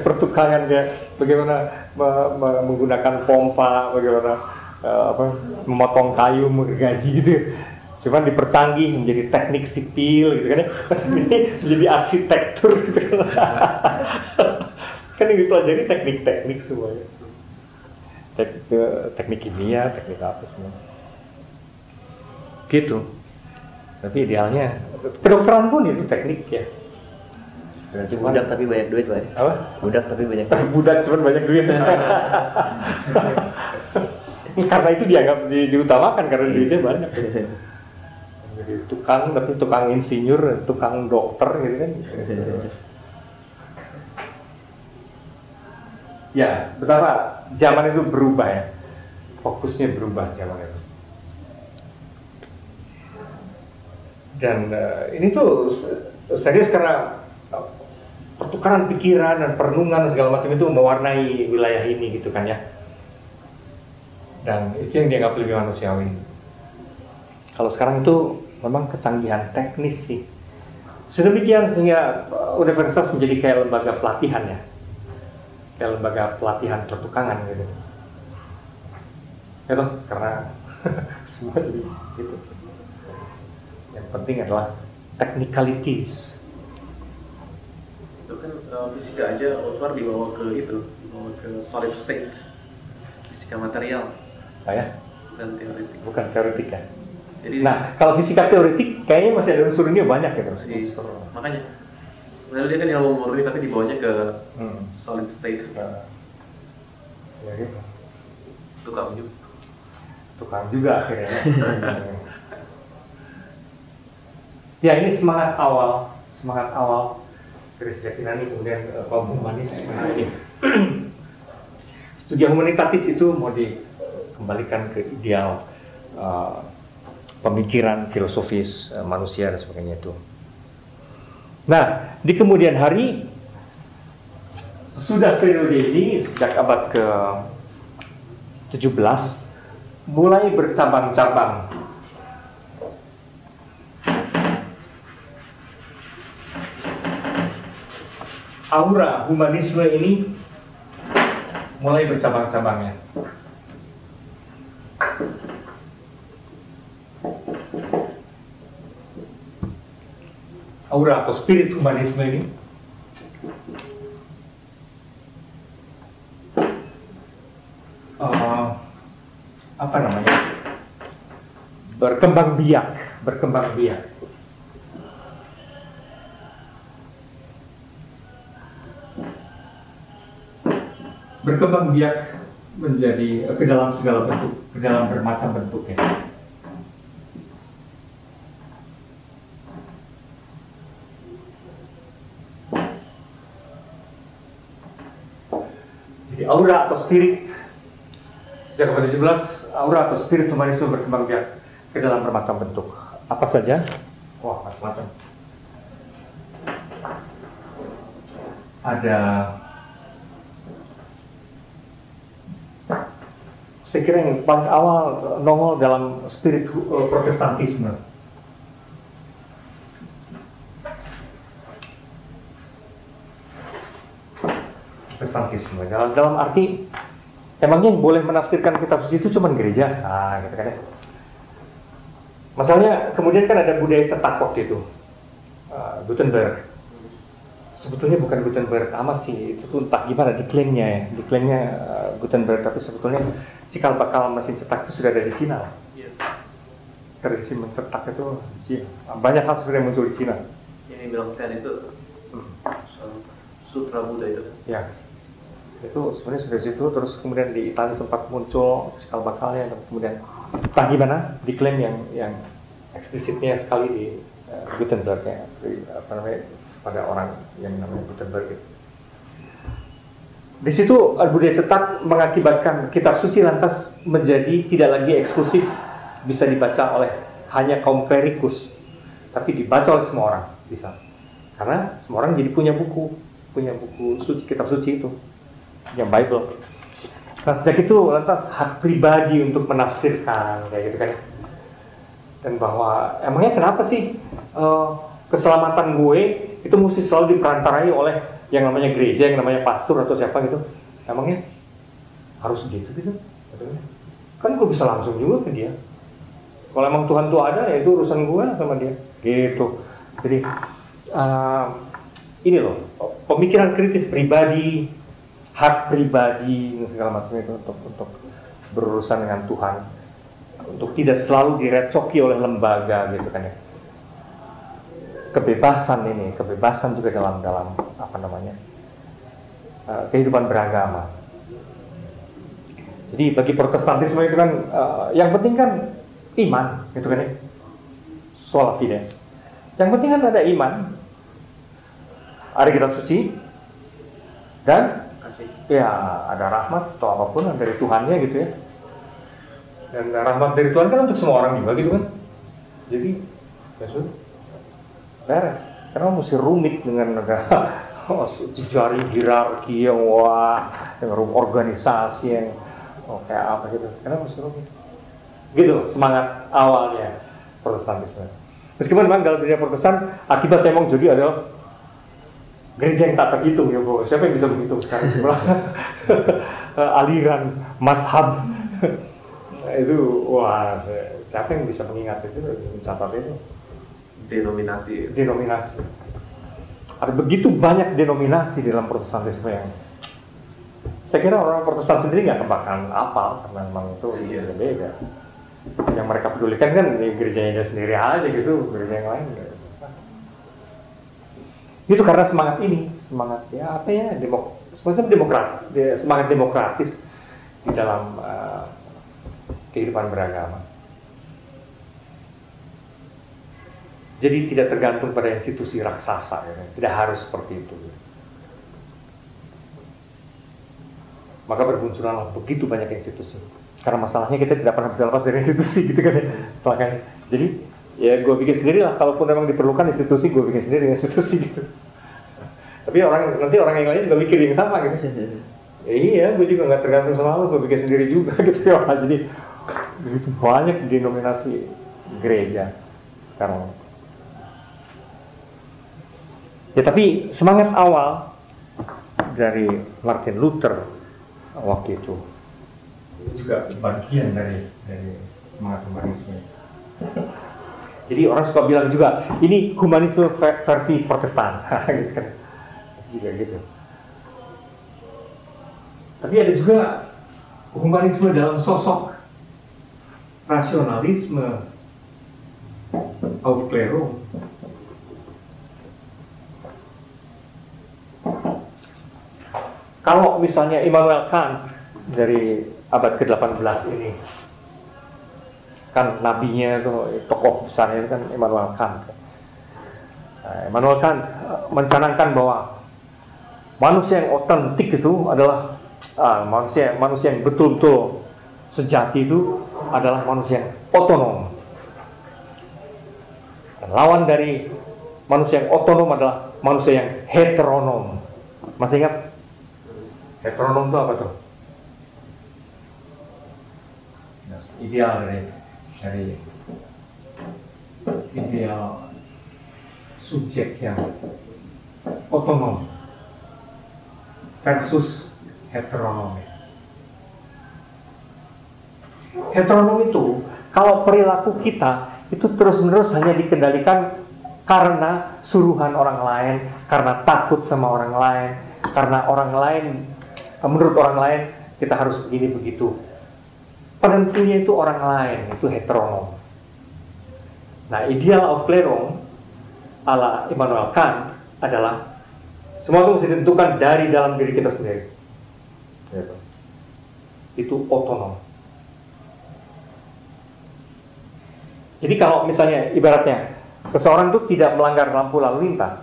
Pertukangan ya, bagaimana menggunakan pompa, bagaimana memotong kayu, menggaji gitu. Cuman dipercanggih menjadi teknik sipil gitu kan ya. Ini menjadi arsitektur gitu kan. Kan yang dipelajari teknik-teknik semuanya. Teknik kimia, teknik apa semua. Gitu. Tapi idealnya kedokteran pun itu teknik ya. Berarti budak tapi banyak duit, Pak. Apa? Budak tapi banyak duit. Budak cuman banyak duit. Karena itu dianggap diutamakan karena duitnya banyak. Jadi tukang, tapi tukang insinyur, tukang dokter gitu kan. Ya, betapa zaman itu berubah ya. Fokusnya berubah zaman itu. Dan ini tuh serius karena pertukaran pikiran dan perenungan segala macam itu mewarnai wilayah ini gitu kan ya. Dan itu yang dianggap lebih manusiawi. Kalau sekarang itu memang kecanggihan teknis sih. Sedemikian sehingga universitas menjadi kayak lembaga pelatihan ya. Kayak lembaga pelatihan pertukangan gitu. Itu karena semua jadi gitu. Yang penting adalah technicalities. Itu kan fisika aja Otmar dibawa ke solid state, fisika material Ya, dan teoretik. bukan teoretik ya. Jadi Nah, kalau fisika teoretik kayaknya masih ada unsurnya banyak ya terus. makanya padahal dia kan ilmu murni tapi dibawanya ke solid state. Ya gitu. Tukang juga akhirnya. Ya ini semangat awal dari sejak ini kemudian kaum humanis ini. Studi humanitatis itu mau dikembalikan ke ideal pemikiran filosofis manusia dan sebagainya itu. Nah, di kemudian hari sesudah periode ini sejak abad ke-17 mulai bercabang-cabang. Aura humanisme ini mulai bercabang-cabangnya. aura atau spirit humanisme ini apa namanya, berkembang biak. Berkembang biak menjadi ke dalam segala bentuk, ke dalam bermacam bentuk ya. Jadi aura atau spirit sejak abad 17, aura atau spirit humanisme berkembang biak ke dalam bermacam bentuk. Apa saja? Wah, macam-macam. Ada, saya kira yang paling awal nongol dalam spirit Protestantisme. Protestantisme dalam arti emangnya yang boleh menafsirkan kitab suci itu cuma gereja, gitu kan ya. Masalahnya kemudian kan ada budaya cetak waktu itu, Gutenberg. Sebetulnya bukan Gutenberg amat sih, itu tuh entah gimana diklaimnya Gutenberg, tapi sebetulnya cikal bakal mesin cetak itu sudah ada di Cina. Tradisi mencetak itu di Cina. Banyak hal sebenarnya muncul di Cina. Yang bilang Zen itu Sutra Buddha itu. Ya, itu sebenarnya sudah di situ. Terus kemudian di Italia sempat muncul cikal bakalnya, dan kemudian entah gimana diklaim yang eksplisitnya sekali di Gutenberg ya, apa namanya, pada orang yang namanya Gutenberg itu. Di situ budaya cetak mengakibatkan kitab suci lantas menjadi tidak lagi eksklusif bisa dibaca oleh hanya kaum klerikus, tapi dibaca oleh semua orang bisa. Karena semua orang jadi punya buku suci, kitab suci itu, yang Bible. Nah sejak itu lantas hak pribadi untuk menafsirkan kayak gitu kan. Dan bahwa emangnya kenapa sih keselamatan gue itu mesti selalu diperantarai oleh yang namanya gereja, yang namanya pastor atau siapa gitu. Emangnya harus gitu? Kan gue bisa langsung juga ke dia. Kalau emang Tuhan tuh ada, ya itu urusan gue sama dia. Gitu. Jadi ini loh, pemikiran kritis pribadi, hak pribadi dan segala macam itu untuk berurusan dengan Tuhan, untuk tidak selalu direcoki oleh lembaga gitu kan ya. Kebebasan juga dalam apa namanya, kehidupan beragama. Jadi bagi Protestantisme itu kan yang penting kan iman gitu kan ya, sola fides. Yang penting kan ada iman, ada kitab suci, dan ya ada rahmat atau apapun dari Tuhannya gitu ya. Dan rahmat dari Tuhan kan untuk semua orang juga gitu kan. Jadi ya sudah, beres. Karena mesti rumit dengan negara jejari hierarki yang yang organisasi yang kayak apa gitu. Karena mesti rumit. Gitu semangat awalnya Protestantisme. Meskipun memang dalam dunia Protestan akibatnya emang jadi adalah gereja yang tak terhitung ya bro. Siapa yang bisa menghitung sekarang jumlah aliran mazhab itu, siapa yang bisa mengingat itu, mencatat itu? Denominasi. Ada begitu banyak denominasi dalam Protestantisme yang saya kira orang Protestan sendiri nggak kebakaran apal, karena memang itu beda. Yang mereka pedulikan kan gerejanya sendiri aja gitu, gereja yang lain nggak. Itu karena semangat ya apa ya, semacam semangat demokratis di dalam kehidupan beragama. Jadi tidak tergantung pada institusi raksasa, ya. Tidak harus seperti itu. Maka bermunculanlah begitu banyak institusi. Karena masalahnya kita tidak pernah bisa lepas dari institusi gitu kan ya. Selangkanya. Jadi ya gue bikin sendiri lah, kalaupun memang diperlukan institusi, gue bikin sendiri institusi gitu. Tapi nanti orang yang lain juga mikir yang sama gitu. Ya, iya, gue juga nggak tergantung sama lo, gue bikin sendiri juga gitu ya. Jadi begitu banyak denominasi gereja sekarang. Ya tapi semangat awal dari Martin Luther waktu itu juga bagian dari semangat humanisme. Jadi orang suka bilang juga, ini humanisme versi Protestan, gitu kan. Juga gitu. Tapi ada juga humanisme dalam sosok rasionalisme Aufklärung. Kalau misalnya Immanuel Kant dari abad ke-18 ini, kan nabinya itu, tokoh besarnya itu kan Immanuel Kant. Nah, Immanuel Kant mencanangkan bahwa manusia yang otentik itu adalah manusia yang betul-betul sejati itu adalah manusia yang otonom. Dan lawan dari manusia yang otonom adalah manusia yang heteronom. Masih ingat? Heteronom itu apa tuh? Ideal dari ideal subjek yang otonom versus heteronom. Heteronom itu kalau perilaku kita itu terus-menerus hanya dikendalikan karena suruhan orang lain, karena takut sama orang lain, karena orang lain, menurut orang lain kita harus begini begitu. Penentunya itu orang lain, itu heteronom. Nah, ideal Aufklärung ala Immanuel Kant adalah semua itu mesti ditentukan dari dalam diri kita sendiri. Itu otonom. Jadi kalau misalnya ibaratnya seseorang itu tidak melanggar lampu lalu lintas,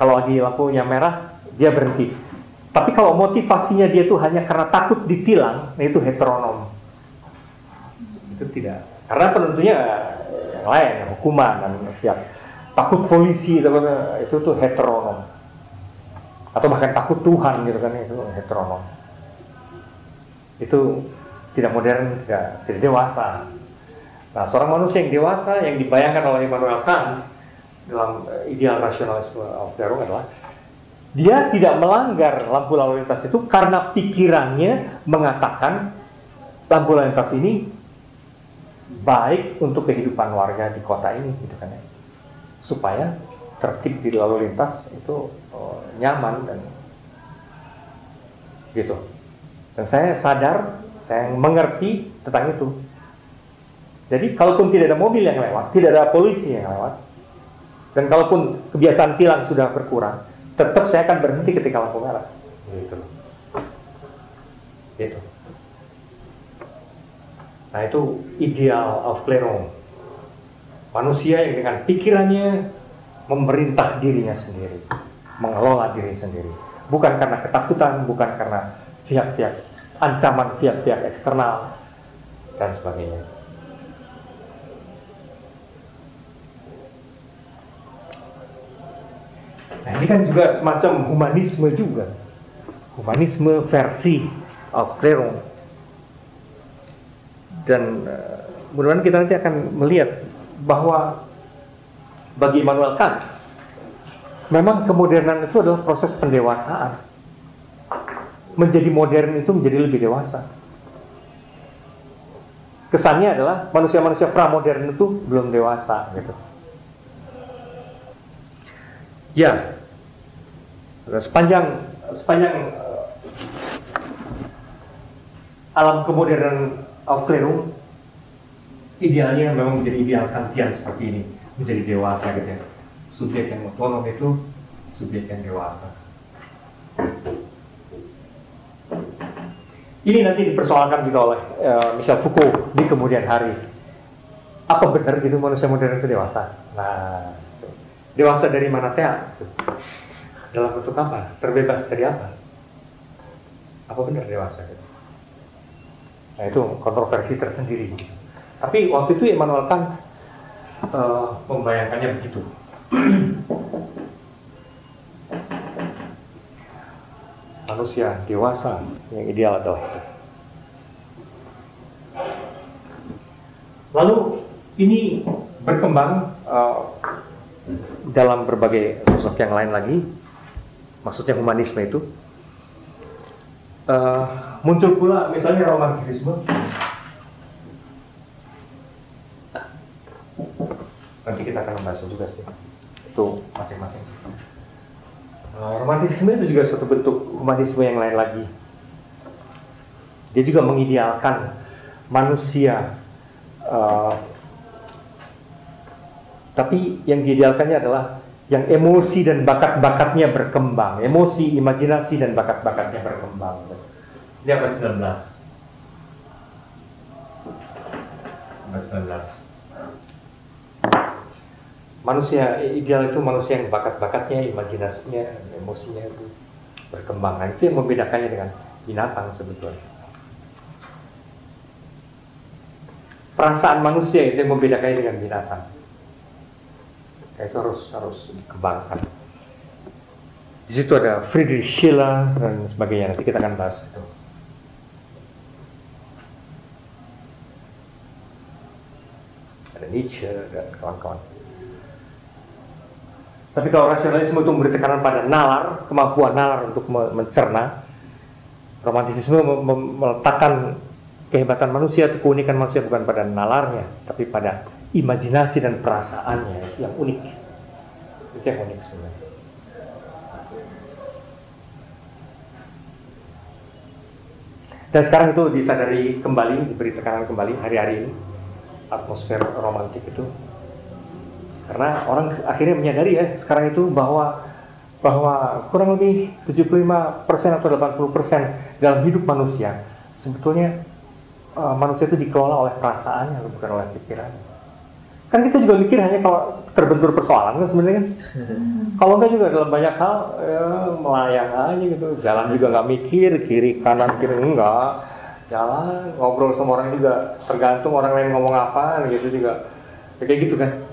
kalau lagi lampunya merah dia berhenti. Tapi kalau motivasinya dia tuh hanya karena takut ditilang, nah itu heteronom. Itu tidak. Karena penentunya yang lain, hukuman dan ya, takut polisi itu tuh heteronom. Atau bahkan takut Tuhan gitu kan, itu heteronom. Itu tidak modern, tidak dewasa. Nah, seorang manusia yang dewasa yang dibayangkan oleh Immanuel Kant dalam ideal rasionalisme Aufklärung adalah dia tidak melanggar lampu lalu lintas itu karena pikirannya mengatakan lampu lalu lintas ini baik untuk kehidupan warga di kota ini, gitu kan ya. Supaya tertib di lalu lintas itu nyaman dan gitu. Dan saya sadar, saya mengerti tentang itu. Jadi kalaupun tidak ada mobil yang lewat, tidak ada polisi yang lewat, dan kalaupun kebiasaan tilang sudah berkurang, tetap saya akan berhenti ketika lampu merah. Gitu. Gitu. Nah, itu ideal Aufklärung. Manusia yang dengan pikirannya memerintah dirinya sendiri, mengelola diri sendiri. Bukan karena ketakutan, bukan karena pihak-pihak ancaman pihak-pihak eksternal dan sebagainya. Nah, ini kan juga semacam humanisme juga. Humanisme versi Aufklärung. Dan mudah-mudahan kita nanti akan melihat bahwa bagi Immanuel Kant memang kemodernan itu adalah proses pendewasaan. Menjadi modern itu menjadi lebih dewasa. Kesannya adalah manusia-manusia pramodern itu belum dewasa gitu. Ya, sepanjang alam kemodernan Aufklärung idealnya memang menjadi ideal Kantian seperti ini, menjadi dewasa gitu ya. Subjek yang otonom itu subjek yang dewasa. Ini nanti dipersoalkan juga oleh Michel Foucault di kemudian hari. Apa benar gitu manusia modern itu dewasa? Nah, dewasa dari mana teh? Dalam bentuk apa? Terbebas dari apa? Apa benar dewasa? Nah, itu kontroversi tersendiri. Tapi waktu itu Immanuel Kant membayangkannya begitu. Manusia dewasa yang ideal adalah itu. Lalu ini berkembang dalam berbagai sosok yang lain lagi, maksudnya humanisme itu muncul pula misalnya romantisisme. Nanti kita akan membahas juga sih itu masing-masing. Romantisisme itu juga satu bentuk humanisme yang lain lagi. Dia juga mengidealkan manusia, tapi yang diidealkannya adalah yang emosi dan bakat-bakatnya berkembang, emosi, imajinasi dan bakat-bakatnya berkembang. Ini abad 19. Abad 19. Manusia ideal itu manusia yang bakat-bakatnya, imajinasinya, emosinya itu berkembang. Nah, itu yang membedakannya dengan binatang sebetulnya. Perasaan manusia itu yang membedakannya dengan binatang. Itu harus dikembangkan. Di situ ada Friedrich Schiller dan sebagainya. Nanti kita akan bahas itu. Ada Nietzsche dan kawan-kawan. Tapi kalau rasionalisme itu memberi tekanan pada nalar, kemampuan nalar untuk mencerna, romantisisme meletakkan kehebatan manusia atau keunikan manusia bukan pada nalarnya, tapi pada imajinasi dan perasaannya yang unik. Itu yang unik sebenarnya. Dan sekarang itu disadari kembali, diberi tekanan kembali hari-hari ini, atmosfer romantik itu. Karena orang akhirnya menyadari ya sekarang itu bahwa kurang lebih 75% atau 80% dalam hidup manusia sebetulnya manusia itu dikelola oleh perasaannya bukan oleh pikirannya. Kan kita juga mikir hanya kalau terbentur persoalan kan sebenarnya kan. Kalau enggak juga dalam banyak hal melayang aja gitu, jalan juga nggak mikir kiri kanan enggak, jalan ngobrol sama orang juga tergantung orang lain ngomong apa gitu juga kayak gitu kan.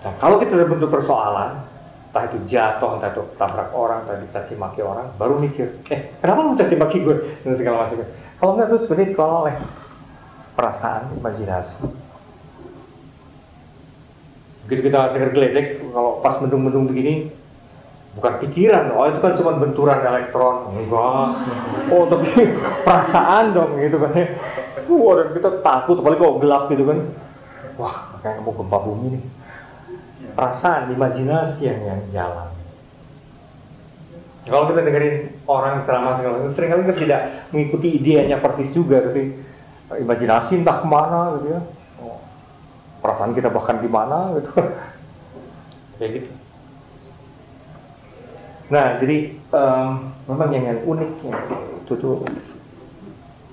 Nah, kalau kita terbentur persoalan, entah itu jatuh, entah itu tabrak orang, entah dicaci maki orang, baru mikir, kenapa lu caci maki gue dan segala macam. Kalau enggak tuh sebenarnya dikelola oleh perasaan, imajinasi. Begitu kita dengar geledek, kalau pas mendung-mendung begini, bukan pikiran, oh itu kan cuma benturan elektron, enggak. Oh tapi perasaan dong gitu kan. Dan kita takut, apalagi kalau gelap gitu kan. Wah, kayak mau gempa bumi nih. Perasaan, imajinasi yang jalan. Kalau kita dengerin orang ceramah segala macam, seringkali kita tidak mengikuti idenya persis juga, tapi imajinasi entah kemana gitu ya. Perasaan kita bahkan di mana gitu, kayak gitu. Nah, jadi memang yang uniknya itu tuh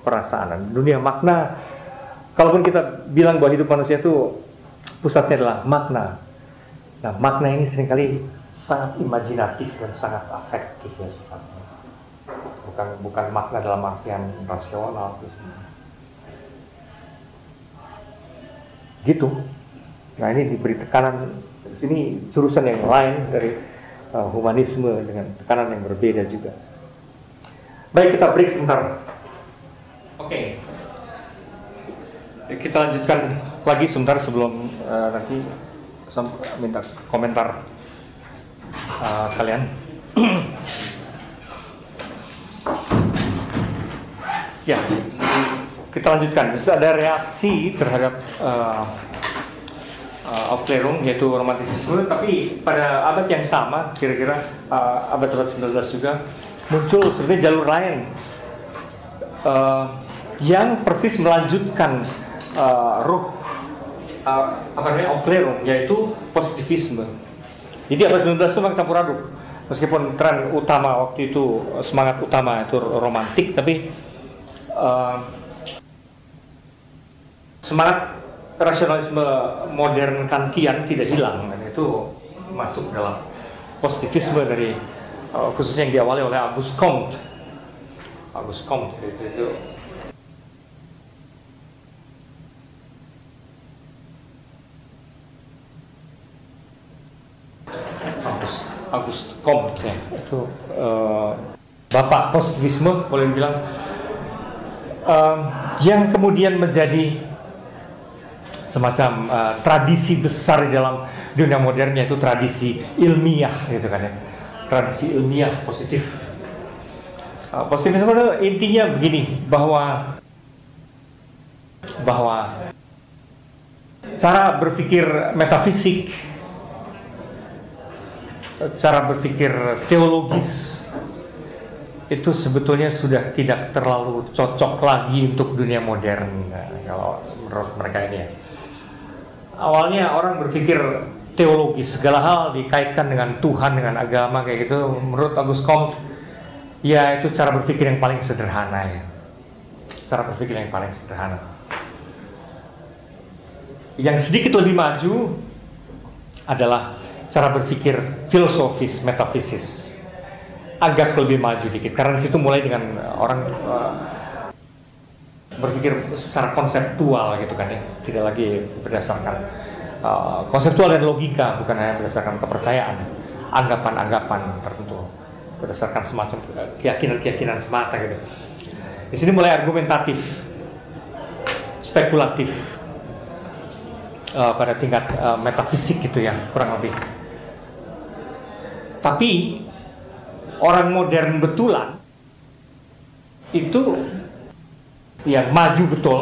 perasaan, dunia makna. Kalaupun kita bilang bahwa hidup manusia itu pusatnya adalah makna. Nah, makna ini seringkali sangat imajinatif dan sangat afektif ya sifatnya. Bukan makna dalam artian rasional sesungguhnya. Gitu. Nah, ini diberi tekanan. Di sini jurusan yang lain dari humanisme dengan tekanan yang berbeda juga. Baik, kita break sebentar. Oke. Kita lanjutkan lagi sebentar sebelum nanti minta komentar kalian. Ya, kita lanjutkan. Jadi ada reaksi terhadap Aufklärung, yaitu romantisisme, tapi pada abad yang sama, kira-kira abad 19 juga muncul sebenarnya jalur lain yang persis melanjutkan Aufklärung, yaitu positivisme. Jadi abad 19 itu memang campur aduk. Meskipun tren utama waktu itu, semangat utama itu romantik, tapi semangat rasionalisme modern Kantian tidak hilang, dan itu masuk dalam positivisme dari khususnya yang diawali oleh Auguste Comte. Itu Auguste Comte ya, itu bapak positivisme boleh dibilang, yang kemudian menjadi semacam tradisi besar di dalam dunia modern, yaitu tradisi ilmiah gitu kan ya, tradisi ilmiah positif. Positivisme itu intinya begini, bahwa cara berpikir metafisik, cara berpikir teologis itu sebetulnya sudah tidak terlalu cocok lagi untuk dunia modern. Nah, kalau menurut mereka ini ya. Awalnya orang berpikir teologis, segala hal dikaitkan dengan Tuhan, dengan agama kayak gitu. Menurut Auguste Comte, ya itu cara berpikir yang paling sederhana ya. Cara berpikir yang paling sederhana. Yang sedikit lebih maju adalah cara berpikir filosofis, metafisis. Agak lebih maju dikit, karena di situ mulai dengan orang berpikir secara konseptual gitu kan ya, tidak lagi berdasarkan konseptual dan logika, bukan hanya berdasarkan kepercayaan, anggapan-anggapan tertentu, berdasarkan semacam keyakinan-keyakinan semata gitu. Di sini mulai argumentatif, spekulatif pada tingkat metafisik gitu ya, kurang lebih. Tapi orang modern betulan itu yang maju betul,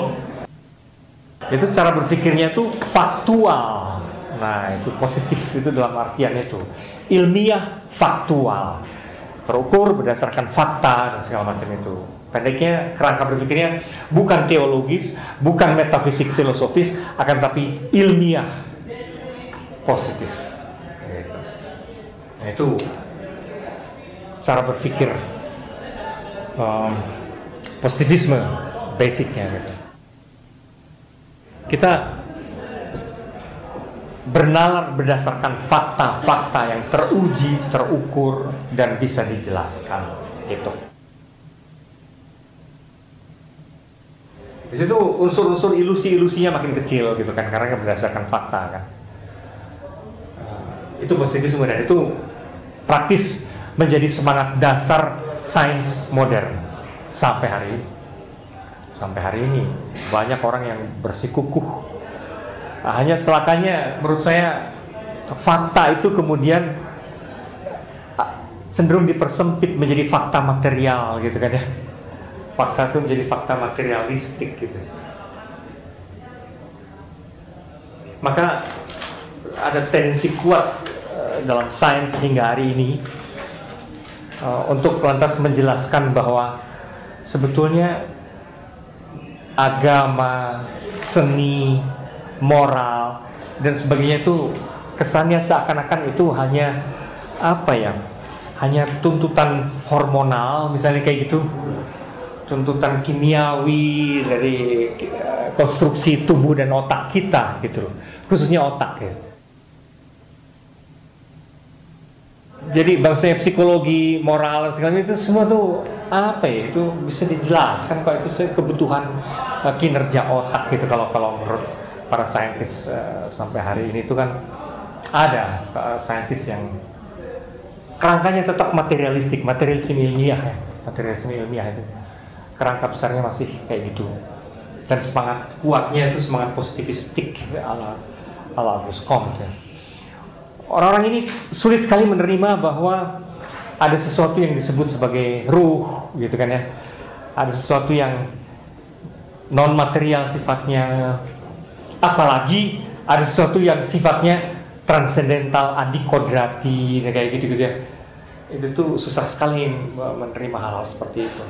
itu cara berpikirnya itu faktual. Nah itu positif, itu dalam artian itu ilmiah, faktual, terukur berdasarkan fakta dan segala macam itu. Pendeknya kerangka berpikirnya bukan teologis, bukan metafisik filosofis, akan tapi ilmiah, positif. Nah, itu cara berpikir positivisme basicnya gitu. Kita bernalar berdasarkan fakta-fakta yang teruji, terukur dan bisa dijelaskan gitu. Di situ unsur-unsur ilusi-ilusinya makin kecil gitu kan, karena berdasarkan fakta kan. Itu positivisme dan itu praktis menjadi semangat dasar sains modern sampai hari ini. Sampai hari ini banyak orang yang bersikukuh. Nah, hanya celakanya menurut saya fakta itu kemudian cenderung dipersempit menjadi fakta material gitu kan ya. Fakta itu menjadi fakta materialistik gitu. Maka ada tendensi kuat dalam sains hingga hari ini untuk lantas menjelaskan bahwa sebetulnya agama, seni, moral dan sebagainya itu kesannya seakan-akan itu hanya apa ya? Hanya tuntutan hormonal misalnya kayak gitu. Tuntutan kimiawi dari konstruksi tubuh dan otak kita gitu. Khususnya otak ya. Jadi bangsanya psikologi, moral, segala itu semua tuh apa ya? Itu bisa dijelaskan kok, itu kebutuhan kinerja otak gitu kalau menurut para saintis sampai hari ini itu kan ada saintis yang kerangkanya tetap materialistik, materialisme ilmiah ya, materialisme ilmiah itu kerangka besarnya masih kayak gitu dan semangat kuatnya itu semangat positivistik ala Auguste Comte ya. Orang-orang ini sulit sekali menerima bahwa ada sesuatu yang disebut sebagai ruh gitu kan ya. Ada sesuatu yang non material sifatnya, apalagi ada sesuatu yang sifatnya transendental, adikodrati kayak gitu ya. Itu tuh susah sekali menerima hal-hal seperti itu.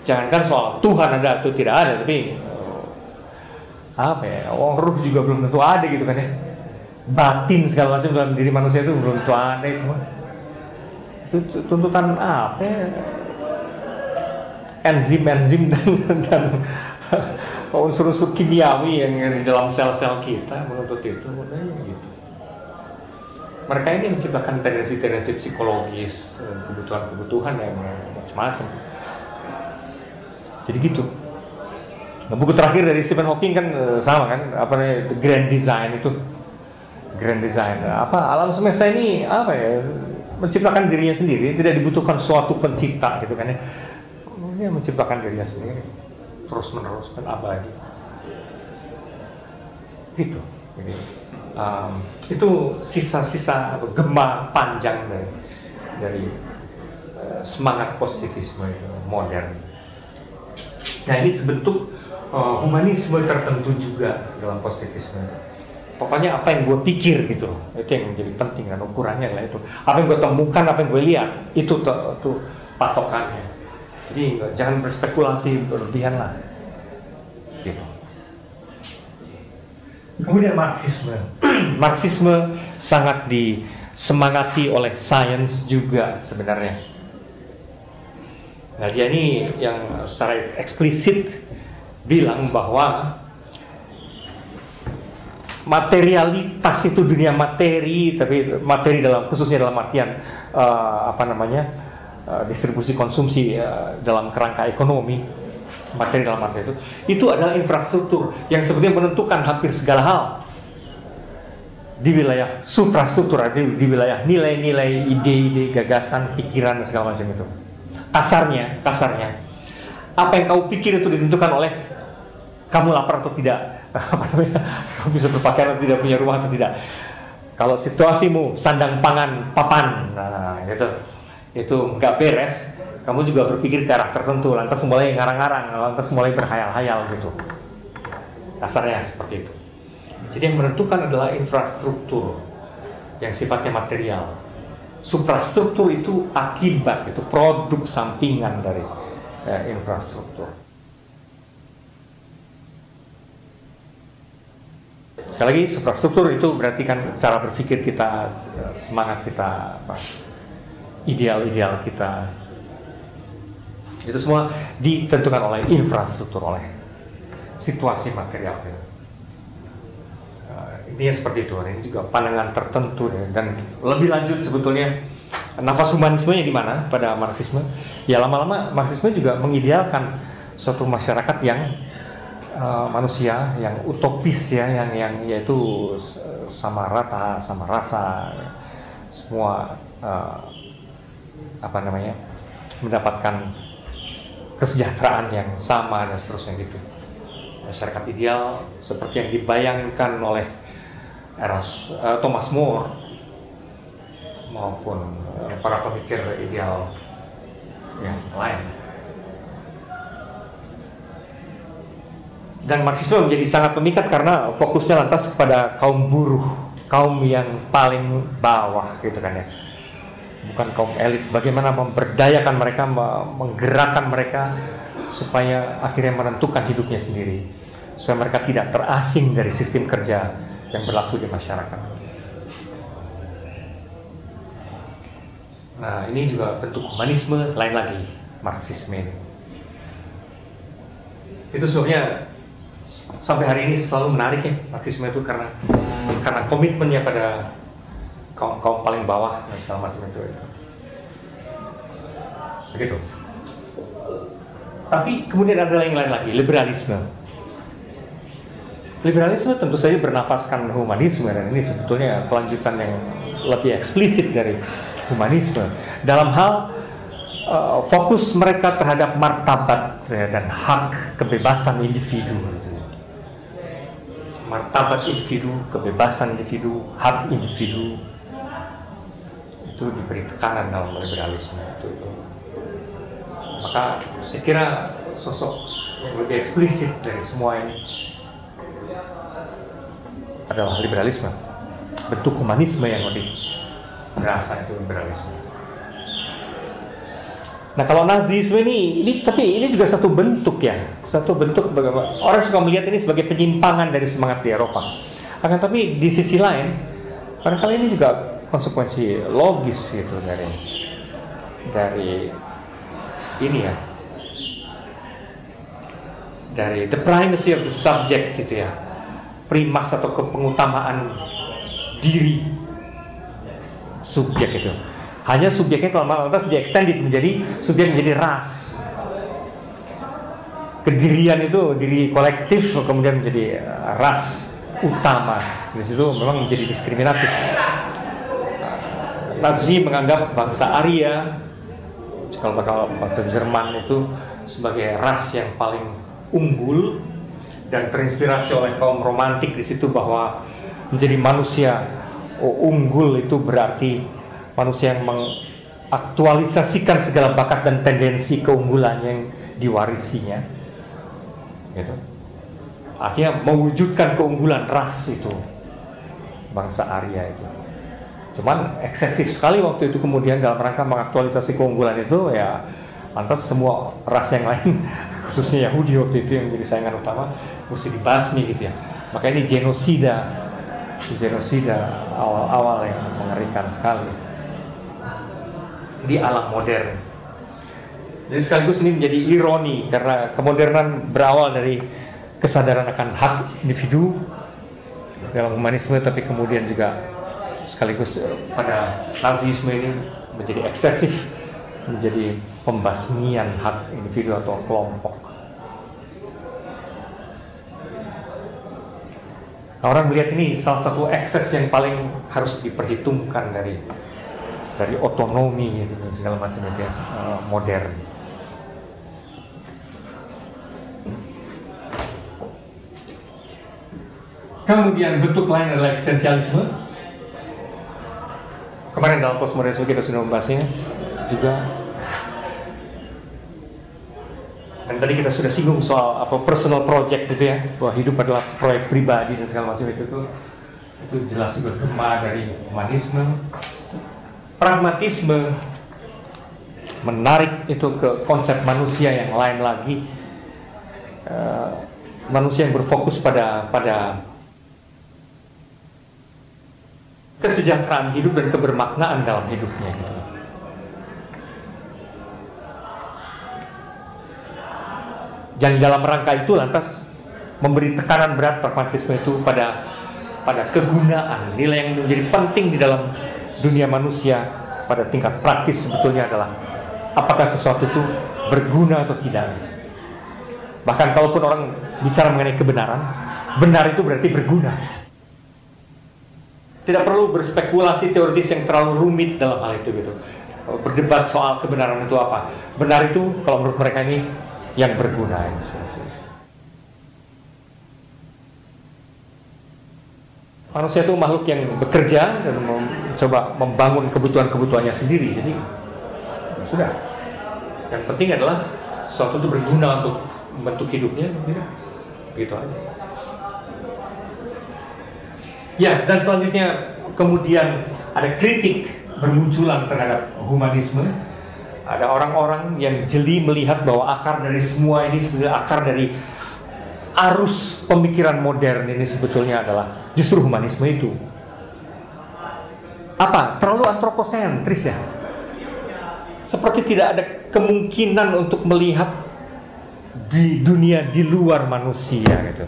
Jangankan soal Tuhan ada atau tidak ada, tapi apa ya, ruh juga belum tentu ada gitu kan ya. Batin segala macam dalam diri manusia itu belum tentu ada itu. Itu tuntutan apa ya? Enzim dan unsur-unsur kimiawi yang di dalam sel-sel kita menuntut itu, gitu. Mereka ini menciptakan tendensi-tendensi psikologis, kebutuhan-kebutuhan yang macam-macam. Jadi gitu. Nah, buku terakhir dari Stephen Hawking kan sama kan, apa namanya, The Grand Design itu. Grand Design. Apa alam semesta ini apa ya? Menciptakan dirinya sendiri, tidak dibutuhkan suatu pencipta gitu kan ya. Dia menciptakan dirinya sendiri terus-menerus dan abadi. Gitu. Jadi, itu sisa-sisa atau gema panjang dari semangat positivisme itu modern. Nah ini sebentuk humanisme tertentu juga dalam positivisme. Pokoknya apa yang gue pikir gitu, itu yang menjadi penting dan ukurannya lah itu. Apa yang gue temukan, apa yang gue lihat, itu patokannya. Jadi jangan berspekulasi berlebihan lah. Gitu. Kemudian Marxisme. Marxisme sangat disemangati oleh sains juga sebenarnya. Nah dia ini yang secara eksplisit bilang bahwa materialitas itu dunia materi, tapi materi dalam khususnya dalam artian distribusi konsumsi dalam kerangka ekonomi, materi dalam arti itu adalah infrastruktur yang sebetulnya menentukan hampir segala hal di wilayah suprastruktur, di wilayah nilai-nilai, ide-ide, gagasan, pikiran dan segala macam itu. Kasarnya, apa yang kau pikir itu ditentukan oleh kamu lapar atau tidak, kamu bisa berpakaian atau tidak, punya rumah atau tidak. Kalau situasimu sandang pangan papan, nah gitu, itu nggak beres, kamu juga berpikir ke arah tertentu, lantas mulai ngarang-ngarang, lantas mulai berhayal-hayal gitu. Kasarnya seperti itu. Jadi yang menentukan adalah infrastruktur yang sifatnya material. Suprastruktur itu akibat, itu produk sampingan dari infrastruktur. Sekali lagi, suprastruktur itu berarti kan cara berpikir kita, semangat kita, ideal-ideal kita. Itu semua ditentukan oleh infrastruktur, oleh situasi material. Intinya seperti itu. Ini juga pandangan tertentu dan lebih lanjut sebetulnya nafas humanismenya di mana pada Marxisme. Ya lama-lama Marxisme juga mengidealkan suatu masyarakat yang manusia yang utopis ya, yang yaitu sama rata, sama rasa, semua mendapatkan kesejahteraan yang sama dan seterusnya gitu. Masyarakat ideal seperti yang dibayangkan oleh Thomas More maupun para pemikir ideal yang lain. Dan Marxisme menjadi sangat memikat karena fokusnya lantas kepada kaum buruh, kaum yang paling bawah gitu kan ya. Bukan kaum elit, bagaimana memberdayakan mereka, menggerakkan mereka supaya akhirnya menentukan hidupnya sendiri, supaya mereka tidak terasing dari sistem kerja yang berlaku di masyarakat. Nah ini juga bentuk humanisme lain lagi, Marxisme ini. Itu sebenarnya sampai hari ini selalu menarik ya Marxisme itu karena komitmennya pada kaum paling bawah dan segala macam itu. Begitu. Tapi kemudian ada yang lain lagi, liberalisme. Liberalisme tentu saja bernafaskan humanisme, dan ini sebetulnya kelanjutan yang lebih eksplisit dari humanisme dalam hal fokus mereka terhadap martabat dan hak kebebasan individu. Martabat individu, kebebasan individu, hak individu itu diberi tekanan dalam liberalisme itu. Maka saya kira sosok yang lebih eksplisit dari semua ini adalah liberalisme, bentuk humanisme yang lebih berasa itu liberalisme. Nah kalau Nazisme tapi ini juga satu bentuk bagaimana orang suka melihat ini sebagai penyimpangan dari semangat di Eropa. Akan tapi di sisi lain, barangkali ini juga konsekuensi logis gitu dari ini ya, dari the primacy of the subject gitu ya, primas atau kepengutamaan diri subjek itu. Hanya subjeknya kalau lantas di extended menjadi subjek, menjadi ras. Kedirian itu diri kolektif kemudian menjadi ras utama. Di situ memang menjadi diskriminatif. Nazi menganggap bangsa Arya, kalau bangsa Jerman itu sebagai ras yang paling unggul dan terinspirasi oleh kaum romantik di situ bahwa menjadi manusia unggul itu berarti manusia yang mengaktualisasikan segala bakat dan tendensi keunggulan yang diwarisinya, gitu. artinya mewujudkan keunggulan ras itu bangsa Arya itu. Cuman eksesif sekali waktu itu, kemudian dalam rangka mengaktualisasi keunggulan itu ya, lantas semua ras yang lain khususnya Yahudi waktu itu yang menjadi saingan utama mesti dibasmi gitu ya. Maka ini genosida awal-awal yang mengerikan sekali di alam modern. Jadi sekaligus ini menjadi ironi karena kemodernan berawal dari kesadaran akan hak individu dalam humanisme, tapi kemudian juga sekaligus pada Nazisme ini menjadi eksesif, menjadi pembasmian hak individu atau kelompok. Nah, orang melihat ini salah satu ekses yang paling harus diperhitungkan dari otonomi dan segala macam itu modern. Kemudian bentuk lain adalah eksistensialisme. Kemarin dalam postmodernisme kita sudah membahasnya juga. Dan tadi kita sudah singgung soal personal project itu ya, bahwa hidup adalah proyek pribadi dan segala macam itu jelas juga bergema dari humanisme. Pragmatisme menarik itu ke konsep manusia yang lain lagi, manusia yang berfokus pada kesejahteraan hidup dan kebermaknaan dalam hidupnya gitu. Dan dalam rangka itu lantas memberi tekanan berat pragmatisme itu pada kegunaan, nilai yang menjadi penting di dalam dunia manusia pada tingkat praktis sebetulnya adalah apakah sesuatu itu berguna atau tidak. Bahkan kalaupun orang bicara mengenai kebenaran, benar itu berarti berguna. Tidak perlu berspekulasi teoritis yang terlalu rumit dalam hal itu gitu. Berdebat soal kebenaran itu apa. Benar itu kalau menurut mereka ini yang berguna. Manusia itu makhluk yang bekerja dan mencoba membangun kebutuhan-kebutuhannya sendiri. Jadi sudah. Yang penting adalah sesuatu itu berguna untuk membentuk hidupnya, begitu aja. Ya, dan selanjutnya kemudian ada kritik bermunculan terhadap humanisme. Ada orang-orang yang jeli melihat bahwa akar dari semua ini sebenarnya akar dari arus pemikiran modern ini sebetulnya adalah justru humanisme itu. Apa? Terlalu antroposentris ya. Seperti tidak ada kemungkinan untuk melihat di dunia di luar manusia gitu.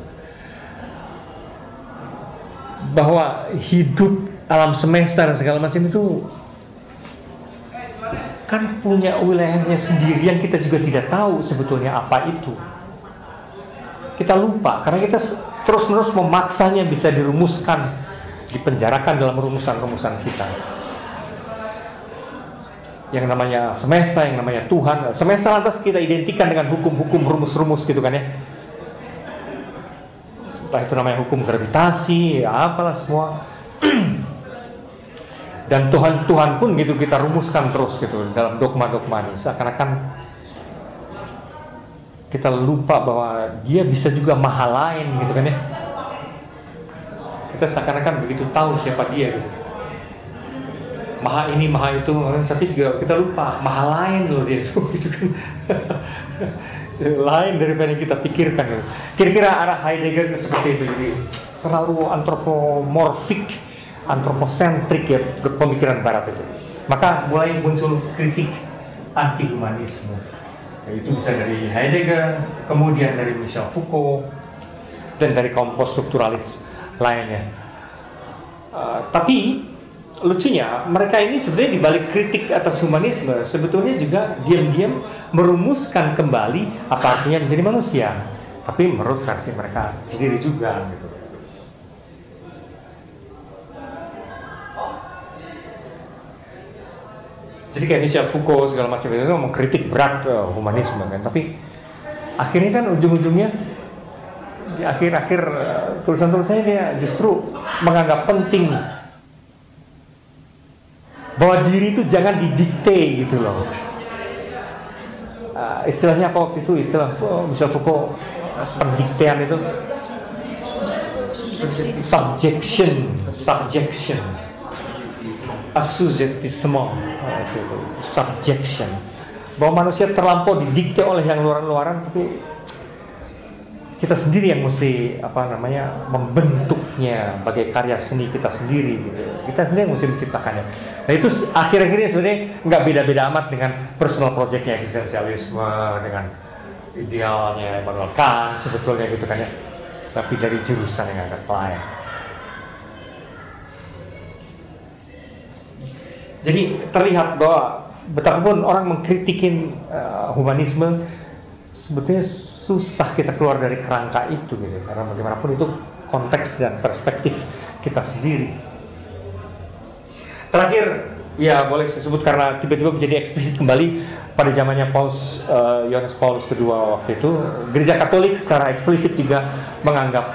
Bahwa hidup alam semesta dan segala macam itu kan punya wilayahnya sendiri yang kita juga tidak tahu sebetulnya apa itu. Kita lupa karena kita terus-menerus memaksanya bisa dirumuskan, dipenjarakan dalam rumusan-rumusan kita. Yang namanya semesta, yang namanya Tuhan. Semesta lantas kita identikan dengan hukum-hukum rumus-rumus gitu kan ya. Entah itu namanya hukum gravitasi, ya apalah semua. Dan Tuhan pun gitu kita rumuskan terus gitu dalam dogma-dogma ini. Seakan-akan kita lupa bahwa dia bisa juga maha lain gitu kan ya. Kita seakan-akan begitu tahu siapa dia gitu. Maha ini, maha itu, tapi juga kita lupa maha lain loh dia itu gitu kan. Lain daripada yang kita pikirkan gitu. Kira-kira arah Heidegger itu seperti itu, jadi terlalu antropomorfik, antroposentrik ya pemikiran barat itu. Maka mulai muncul kritik anti-humanisme. Itu bisa dari Heidegger, kemudian dari Michel Foucault, dan dari kaum poststrukturalis lainnya. Tapi lucunya mereka ini sebenarnya dibalik kritik atas humanisme sebetulnya juga diam-diam merumuskan kembali apa artinya menjadi manusia. Tapi menurut versi mereka sendiri juga gitu. Jadi kayak Michel Foucault segala macam itu mengkritik berat humanisme kan, tapi akhirnya kan ujung-ujungnya di akhir-akhir tulisan-tulisannya dia justru menganggap penting bahwa diri itu jangan didikte gitu loh. Istilahnya apa waktu itu, istilah Michel Foucault pendiktean itu, subjection, assujetisme, subjection, bahwa manusia terlampau didikte oleh yang luar-luaran, tapi kita sendiri yang mesti membentuknya bagai karya seni kita sendiri gitu. Kita sendiri yang mesti menciptakannya. Nah itu akhir-akhirnya sebenarnya nggak beda-beda amat dengan personal projectnya eksistensialisme, dengan idealnya Immanuel Kant sebetulnya gitu kan ya. Tapi dari jurusan yang agak lain. Jadi terlihat bahwa betapapun orang mengkritikin humanisme, sebetulnya susah kita keluar dari kerangka itu gitu, karena bagaimanapun itu konteks dan perspektif kita sendiri. Terakhir, ya boleh saya sebut karena tiba-tiba menjadi eksplisit kembali pada zamannya Yohanes Paulus II waktu itu, Gereja Katolik secara eksplisit juga menganggap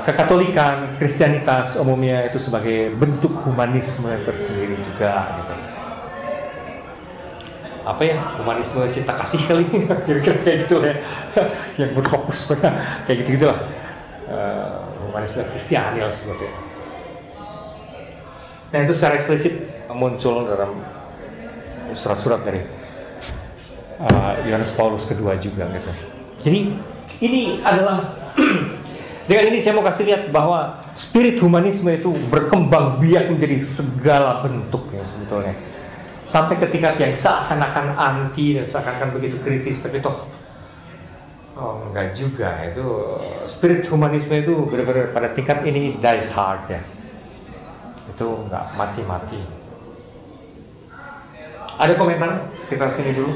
kekatolikan, Kristianitas umumnya itu sebagai bentuk humanisme tersendiri juga gitu. Apa ya, humanisme cinta kasih kali ini kira-kira kayak gitu ya, yang berfokus pada kayak gitu-gitu lah, humanisme Kristiani lah sebetulnya. Nah itu secara eksplisit muncul dalam surat-surat dari Yohanes Paulus II juga gitu. Jadi ini adalah dengan ini saya mau kasih lihat bahwa spirit humanisme itu berkembang biak menjadi segala bentuk ya sebetulnya. Sampai ke tingkat yang seakan-akan anti dan seakan-akan begitu kritis, tapi toh enggak juga. Itu spirit humanisme itu benar-benar pada tingkat ini dies hard ya. Itu enggak mati-mati. Ada komentar sekitar sini dulu?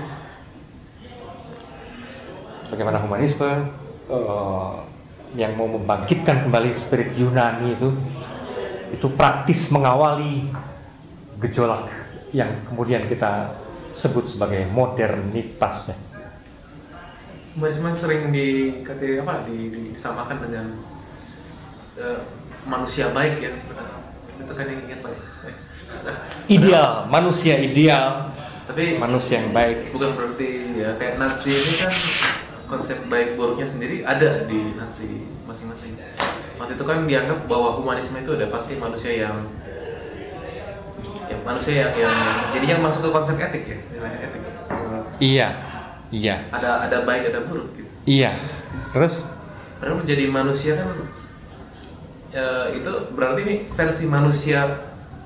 Bagaimana humanisme yang mau membangkitkan kembali spirit Yunani itu praktis mengawali gejolak yang kemudian kita sebut sebagai modernitas ya. Humanisme sering disamakan dengan manusia baik ya, itu kan yang ingin Pak. Ideal, manusia ideal, tapi manusia yang baik. Bukan berarti ya kayak Nazi ini kan konsep baik buruknya sendiri ada di Nazi masing-masing. Waktu itu kan dianggap bahwa humanisme itu ada pasti manusia yang jadi yang masuk ke konsep etik ya, nilai etik. Iya. Ada baik ada buruk gitu. Iya. Terus? Padahal menjadi manusia kan itu berarti ini versi manusia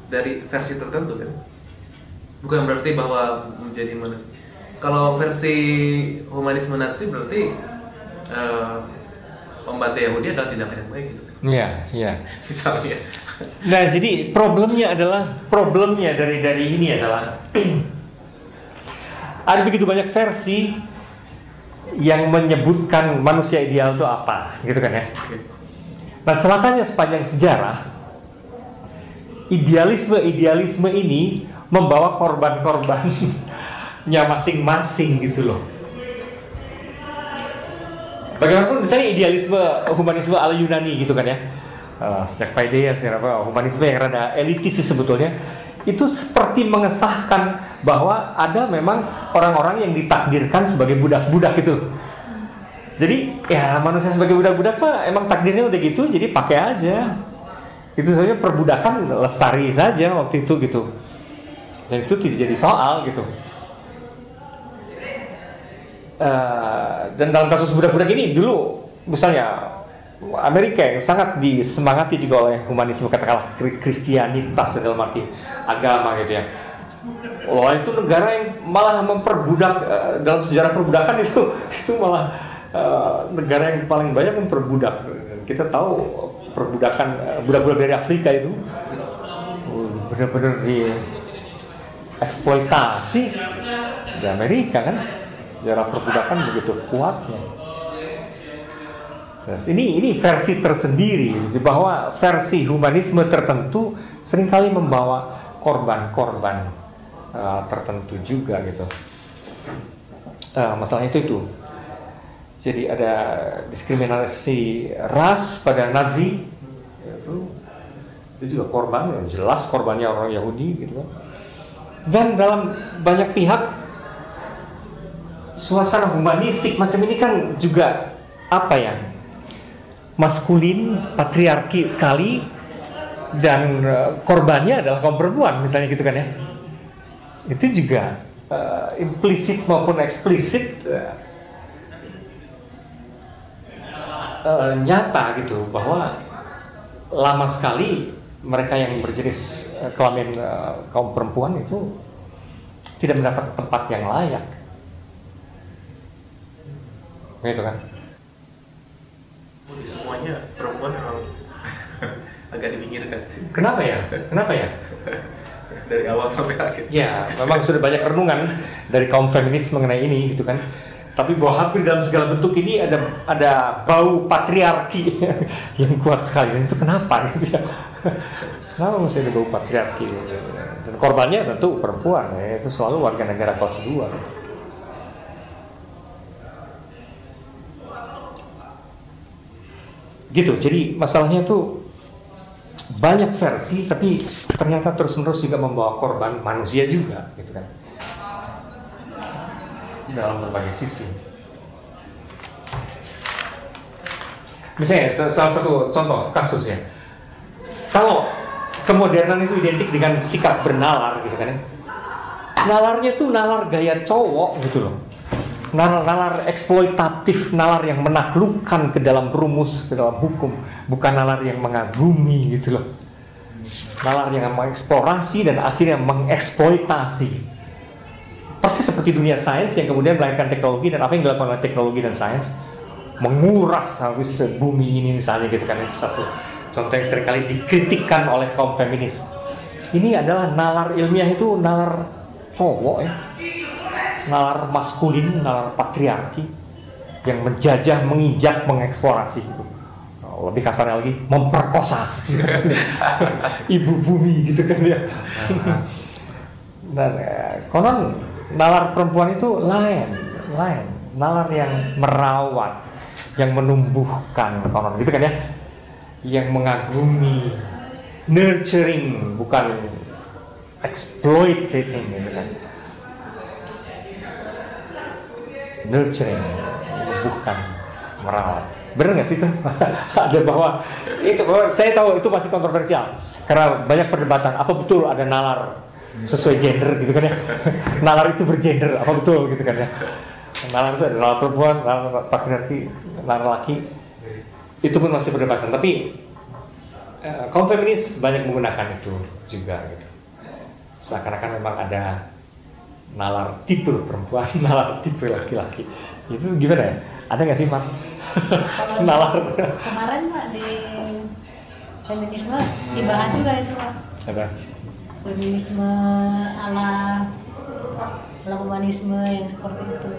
dari versi tertentu kan. Bukan berarti bahwa menjadi manusia. Kalau versi humanisme Nazi berarti membantai Yahudi adalah tindakan yang baik gitu. Iya. Misalnya. Nah, jadi problemnya dari ini adalah ada begitu banyak versi yang menyebutkan manusia ideal itu apa, gitu kan ya. Nah, celakanya sepanjang sejarah idealisme ini membawa korban-korbannya masing-masing gitu loh. Bagaimanapun misalnya idealisme humanisme ala Yunani gitu kan ya. Sejak Paideia, humanisme yang rada elitis sebetulnya itu seperti mengesahkan bahwa ada memang orang-orang yang ditakdirkan sebagai budak-budak gitu. Jadi ya manusia sebagai budak-budak mah emang takdirnya udah gitu, jadi pakai aja. Itu saja, perbudakan lestari saja waktu itu gitu. Dan itu tidak jadi soal gitu. Dan dalam kasus budak-budak ini dulu misalnya Amerika yang sangat disemangati juga oleh humanisme, katakanlah Kristianitas dalam arti agama gitu ya. Oh, itu negara yang malah memperbudak dalam sejarah perbudakan itu malah negara yang paling banyak memperbudak. Kita tahu perbudakan budak-budak dari Afrika itu benar-benar dieksploitasi di Amerika kan. Sejarah perbudakan begitu kuatnya. Ini versi tersendiri, bahwa versi humanisme tertentu seringkali membawa korban-korban tertentu juga gitu. Masalahnya itu. Jadi ada diskriminasi ras pada Nazi, itu juga korban, jelas korbannya orang Yahudi gitu. Dan dalam banyak pihak suasana humanistik macam ini kan juga apa ya? maskulin, patriarki sekali, dan korbannya adalah kaum perempuan misalnya gitu kan ya. Itu juga implisit maupun eksplisit nyata gitu, bahwa lama sekali mereka yang berjenis kelamin kaum perempuan itu tidak mendapat tempat yang layak, gitu kan? Semuanya perempuan memang agak dipinggirkan. Kenapa ya? Kenapa ya? Dari awal sampai akhir. Ya, memang sudah banyak renungan dari kaum feminis mengenai ini, gitu kan? Tapi bahwa hampir dalam segala bentuk ini ada bau patriarki yang kuat sekali. Dan itu kenapa gitu ya? Kenapa mesti ada bau patriarki? Dan korbannya tentu perempuan, ya. Itu selalu warga negara kelas 2. Gitu, jadi masalahnya tuh banyak versi, tapi ternyata terus-menerus juga membawa korban manusia juga, gitu kan? Dalam berbagai sisi. Misalnya salah satu contoh kasus ya, kalau kemodernan itu identik dengan sikap bernalar gitu kan ya, nalarnya tuh nalar gaya cowok gitu loh, nalar eksploitatif, nalar yang menaklukkan ke dalam rumus, ke dalam hukum, bukan nalar yang mengagumi gitu loh, nalar yang mengeksplorasi dan akhirnya mengeksploitasi. Persis seperti dunia sains yang kemudian melahirkan teknologi, dan apa yang dilakukan oleh teknologi dan sains menguras habis bumi ini misalnya gitu kan. Itu satu contoh yang seringkali dikritikkan oleh kaum feminis. Ini adalah nalar ilmiah itu nalar cowok ya, nalar maskulin, nalar patriarki yang menjajah, menginjak, mengeksplorasi gitu. Lebih kasarnya lagi memperkosa gitu kan, ibu bumi gitu kan ya. Dan konon nalar perempuan itu lain, nalar yang merawat, yang menumbuhkan, konon gitu kan ya, yang mengagumi, nurturing, bukan exploitating gitu kan, nurturing, menumbuhkan, merawat. Bener nggak sih itu? Ada bahwa itu, saya tahu itu masih kontroversial karena banyak perdebatan apa betul ada nalar sesuai gender gitu kan ya. Nalar itu bergender, apa betul gitu kan ya. Nalar itu ada nalar perempuan, nalar patriarki, nalar laki. Itu pun masih perdebatan, tapi kaum feminis banyak menggunakan itu juga gitu. Seakan-akan memang ada nalar tipe perempuan, nalar tipe laki-laki. Itu gimana ya? Ada nggak sih, Pak? Nalar. Kemarin Pak di feminisme dibahas juga itu Pak. Ada. Feminisme ala humanisme yang seperti itu,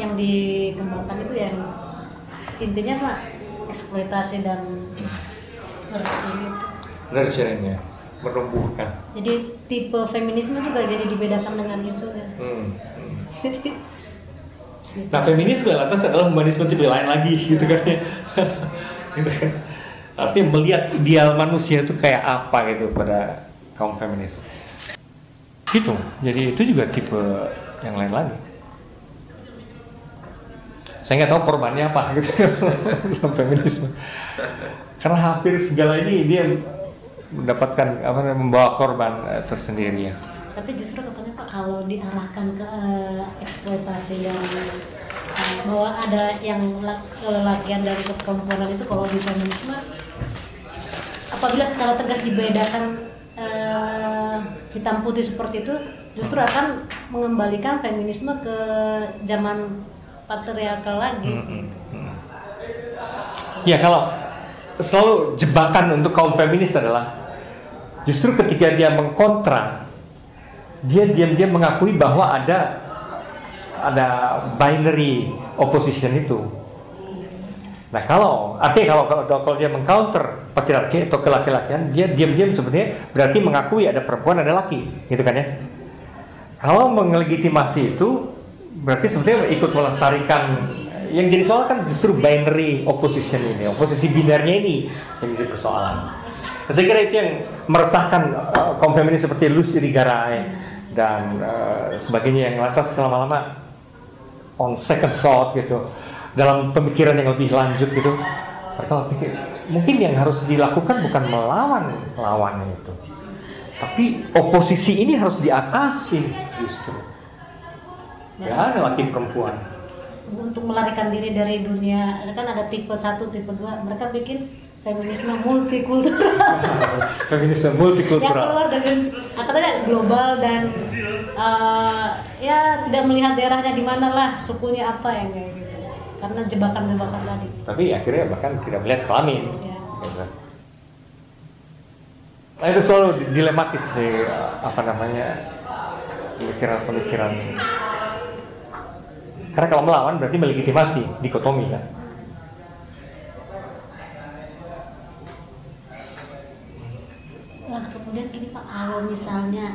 yang dikembangkan itu yang intinya Pak eksploitasi dan nurturing ya, menumbuhkan. Jadi tipe feminisme juga jadi dibedakan dengan itu kan. Jadi nah, feminisme lantas adalah humanisme tipe lain lagi gitu kan ya. Gitu kan. Artinya melihat ideal manusia itu kayak apa gitu pada kaum feminis. Gitu. Jadi itu juga tipe yang lain lagi. Saya nggak tahu korbannya apa gitu dalam feminisme. Karena hampir segala ini dia mendapatkan apa, membawa korban tersendiri ya. Tapi justru katanya Pak, kalau diarahkan ke eksploitasi yang bahwa ada yang lelakian dari keperempuanan itu, kalau di feminisme apabila secara tegas dibedakan hitam putih seperti itu, justru akan mengembalikan feminisme ke zaman patriarkal lagi. Ya, kalau selalu jebakan untuk kaum feminis adalah justru ketika dia mengkontra, dia diam-diam mengakui bahwa ada binary opposition itu. Nah, artinya kalau dia mengcounter patriarki atau kelaki-lakian, dia diam-diam sebenarnya berarti mengakui ada perempuan, ada laki, gitu kan ya. Kalau menglegitimasi itu berarti sebenarnya ikut melestarikan. Yang jadi soal kan justru binary opposition ini, oposisi binarnya ini yang jadi persoalan. Saya kira itu yang meresahkan kaum feminis seperti Luz Irigaray dan sebagainya, yang lantas lama-lama on second thought gitu dalam pemikiran yang lebih lanjut gitu, mereka pikir mungkin yang harus dilakukan bukan melawan lawannya itu, tapi oposisi ini harus diatasi justru. Ya ada laki perempuan. Untuk melarikan diri dari dunia, kan ada tipe 1, tipe 2, mereka bikin feminisme multikultural. Feminisme Yang multikultural. keluar dari katanya global dan ya tidak melihat daerahnya di mana lah, sukunya apa yang kayak gitu. Karena jebakan-jebakan tadi. Tapi akhirnya bahkan tidak melihat kelamin. Ya. Gitu. Nah itu selalu dilematis sih, apa namanya, pemikiran-pemikiran. Karena kalau melawan berarti melegitimasi dikotomi kan. Nah, kemudian gini Pak, kalau misalnya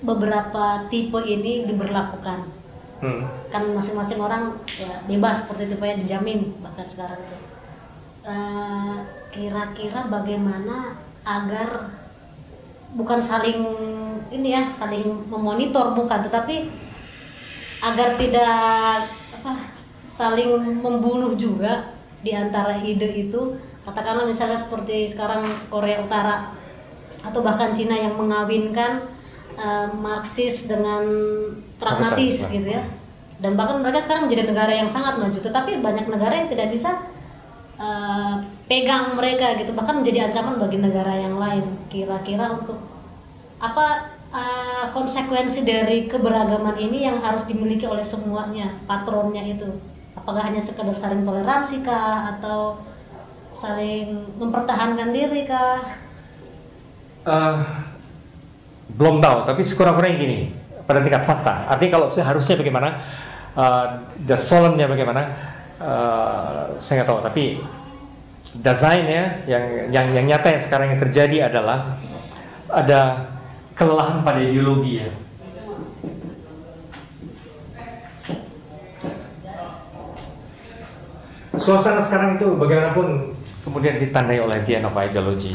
beberapa tipe ini diberlakukan, kan masing-masing orang ya bebas seperti itu Pak, ya dijamin bahkan sekarang itu. Kira-kira bagaimana agar bukan saling ini ya, saling memonitor bukan, tetapi agar tidak saling membunuh juga di antara ide itu. Katakanlah misalnya seperti sekarang Korea Utara atau bahkan Cina yang mengawinkan Marxis dengan pragmatis gitu ya, dan bahkan mereka sekarang menjadi negara yang sangat maju, tetapi banyak negara yang tidak bisa pegang mereka gitu, bahkan menjadi ancaman bagi negara yang lain. Kira-kira untuk apa konsekuensi dari keberagaman ini yang harus dimiliki oleh semuanya, patronnya itu? Apakah hanya sekedar saling toleransi kah, atau saling mempertahankan diri kah? Belum tahu, tapi sekurang-kurangnya gini, pada tingkat fakta. Artinya kalau seharusnya bagaimana, the solemnnya bagaimana, saya nggak tahu. Tapi desainnya yang nyata yang sekarang yang terjadi adalah ada kelelahan pada ideologi ya. Suasana sekarang itu bagaimanapun kemudian ditandai oleh the end of ideology.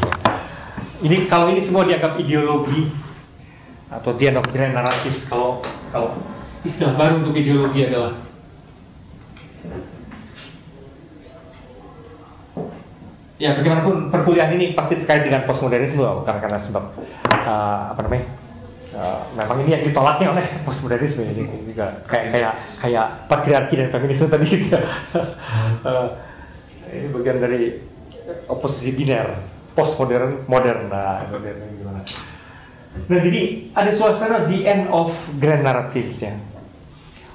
Ini kalau ini semua dianggap ideologi atau the end of grand narratives, kalau istilah baru untuk ideologi adalah ya bagaimanapun perkuliahan ini pasti terkait dengan postmodernisme karena sebab memang ini yang ditolaknya oleh postmodernisme ini juga kayak patriarki dan feminisme tadi gitu. Ini bagian dari oposisi biner, postmodern, modern. Nah, gimana? Nah, jadi ada suasana the end of grand narratives ya.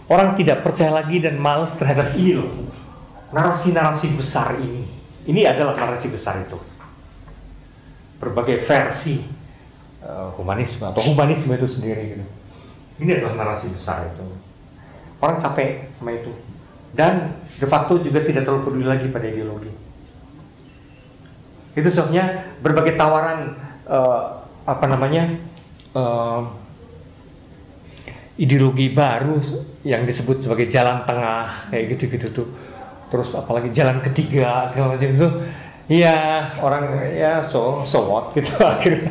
Orang tidak percaya lagi dan malas terhadap ini loh, narasi-narasi besar ini. Ini adalah narasi besar itu. Berbagai versi humanisme atau humanisme itu sendiri gitu. Ini adalah narasi besar itu. Orang capek sama itu. Dan de facto juga tidak terlalu peduli lagi pada ideologi. Itu sebabnya berbagai tawaran ideologi baru yang disebut sebagai jalan tengah kayak gitu-gitu tuh. Terus apalagi jalan ketiga segala macam itu. Ya orang ya so what gitu akhirnya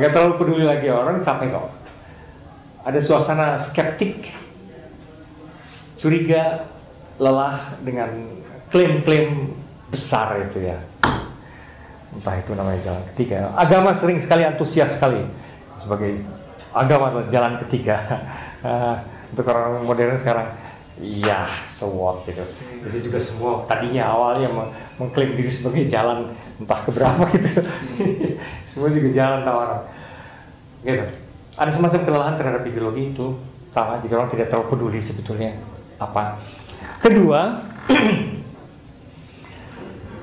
nggak terlalu peduli lagi, orang capek kok. Ada suasana skeptik, curiga, lelah dengan klaim-klaim besar itu ya. Entah itu namanya jalan ketiga. Agama sering sekali antusias sekali sebagai agama adalah jalan ketiga. Untuk orang modern sekarang, iya, so what gitu. Jadi juga semua tadinya awalnya mengklaim diri sebagai jalan entah keberapa gitu. Semua juga jalan tawaran. Gitu. Ada semacam kelelahan terhadap ideologi itu, sama jika orang tidak terlalu peduli sebetulnya apa. Kedua,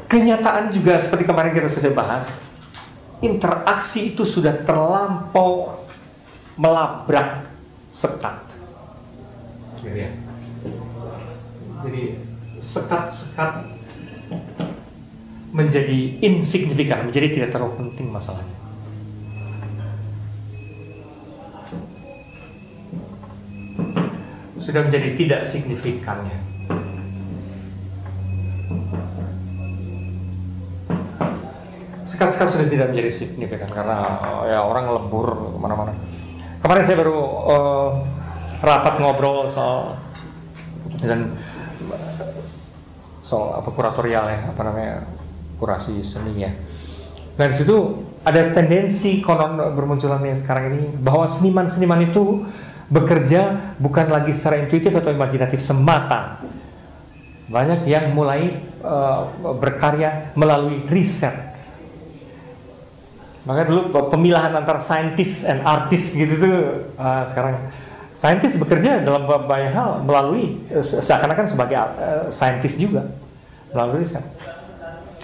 kenyataan juga seperti kemarin kita sudah bahas, interaksi itu sudah terlampau melabrak sekat. Jadi sekat-sekat menjadi insignifikan, menjadi tidak terlalu penting masalahnya. Sudah menjadi tidak signifikannya. Sekat-sekat sudah tidak menjadi signifikan karena ya orang lembur kemana-mana. Kemarin saya baru rapat ngobrol soal dan soal apa kuratorial ya, apa namanya, kurasi seni ya. Nah di situ ada tendensi konon bermunculan yang sekarang ini bahwa seniman-seniman itu bekerja bukan lagi secara intuitif atau imajinatif semata. Banyak yang mulai berkarya melalui riset. Maka dulu pemilahan antara scientist and artist gitu tuh sekarang saintis bekerja dalam banyak hal melalui seakan-akan sebagai saintis juga melalui riset.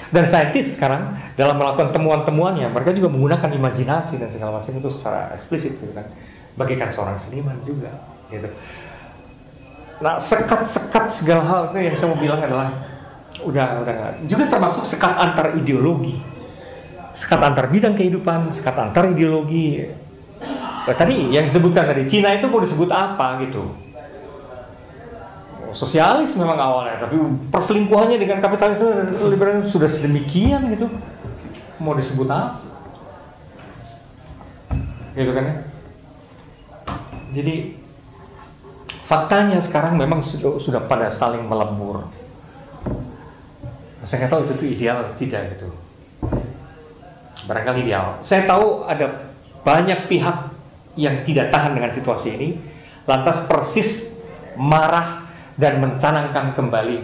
Dan saintis sekarang dalam melakukan temuan-temuannya mereka juga menggunakan imajinasi dan segala macam itu secara eksplisit gitu kan, bagaikan seorang seniman juga gitu. Nah sekat-sekat segala hal itu yang saya mau bilang adalah udah juga termasuk sekat antar ideologi, sekat antar bidang kehidupan, sekat antar ideologi. Nah, tadi yang disebutkan tadi Cina itu mau disebut apa gitu? Sosialis memang awalnya, tapi perselingkuhannya dengan kapitalisme dan liberalisme sudah sedemikian gitu, mau disebut apa? Gitu kan ya? Jadi faktanya sekarang memang sudah pada saling melebur. Saya nggak tahu itu ideal atau tidak gitu. Barangkali ideal. Saya tahu ada banyak pihak yang tidak tahan dengan situasi ini, lantas persis marah dan mencanangkan kembali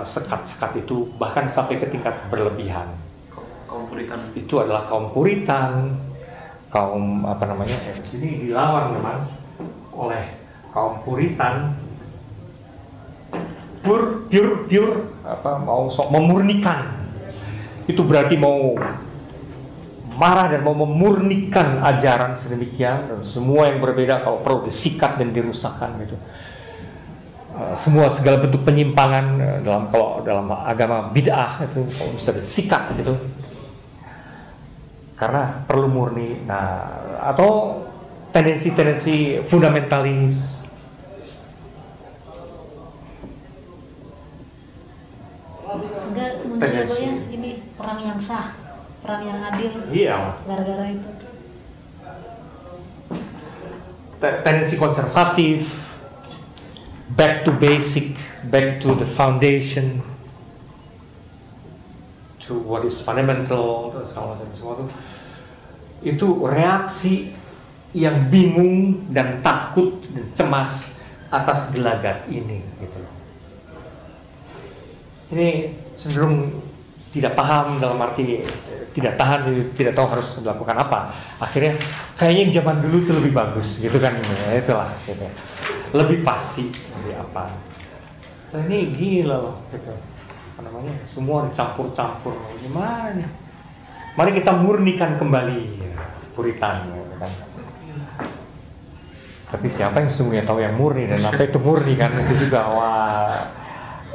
sekat-sekat itu, bahkan sampai ke tingkat berlebihan. Kaum Puritan itu adalah kaum Puritan, kaum apa namanya? Di sini dilawan memang oleh kaum Puritan, pure apa mau sok memurnikan. Itu berarti mau marah dan mau memurnikan ajaran sedemikian, dan semua yang berbeda kalau perlu disikat dan dirusakkan gitu. Semua segala bentuk penyimpangan kalau dalam agama bid'ah itu kalau bisa disikat gitu. Karena perlu murni. Nah, atau tendensi-tendensi fundamentalis. Sehingga muncul apa ya, ini perang yang sah, perang yang adil. Iya. Gara-gara itu. Tendensi konservatif, back to basic, back to the foundation, to what is fundamental, dan segala macam sesuatu. Itu reaksi yang bingung dan takut dan cemas atas gelagat ini gitu loh. Ini cenderung tidak paham, dalam arti tidak tahan, tidak tahu harus melakukan apa. Akhirnya kayaknya zaman dulu itu lebih bagus gitu kan, ya, itulah gitu. Lebih pasti lebih apa. Nah, ini gila loh gitu. Apa namanya? Semua dicampur-campur. Gimana nih? Mari kita murnikan kembali ya, Puritan gitu kan. Tapi siapa yang sesungguhnya tahu yang murni dan apa itu murni kan, itu juga wah.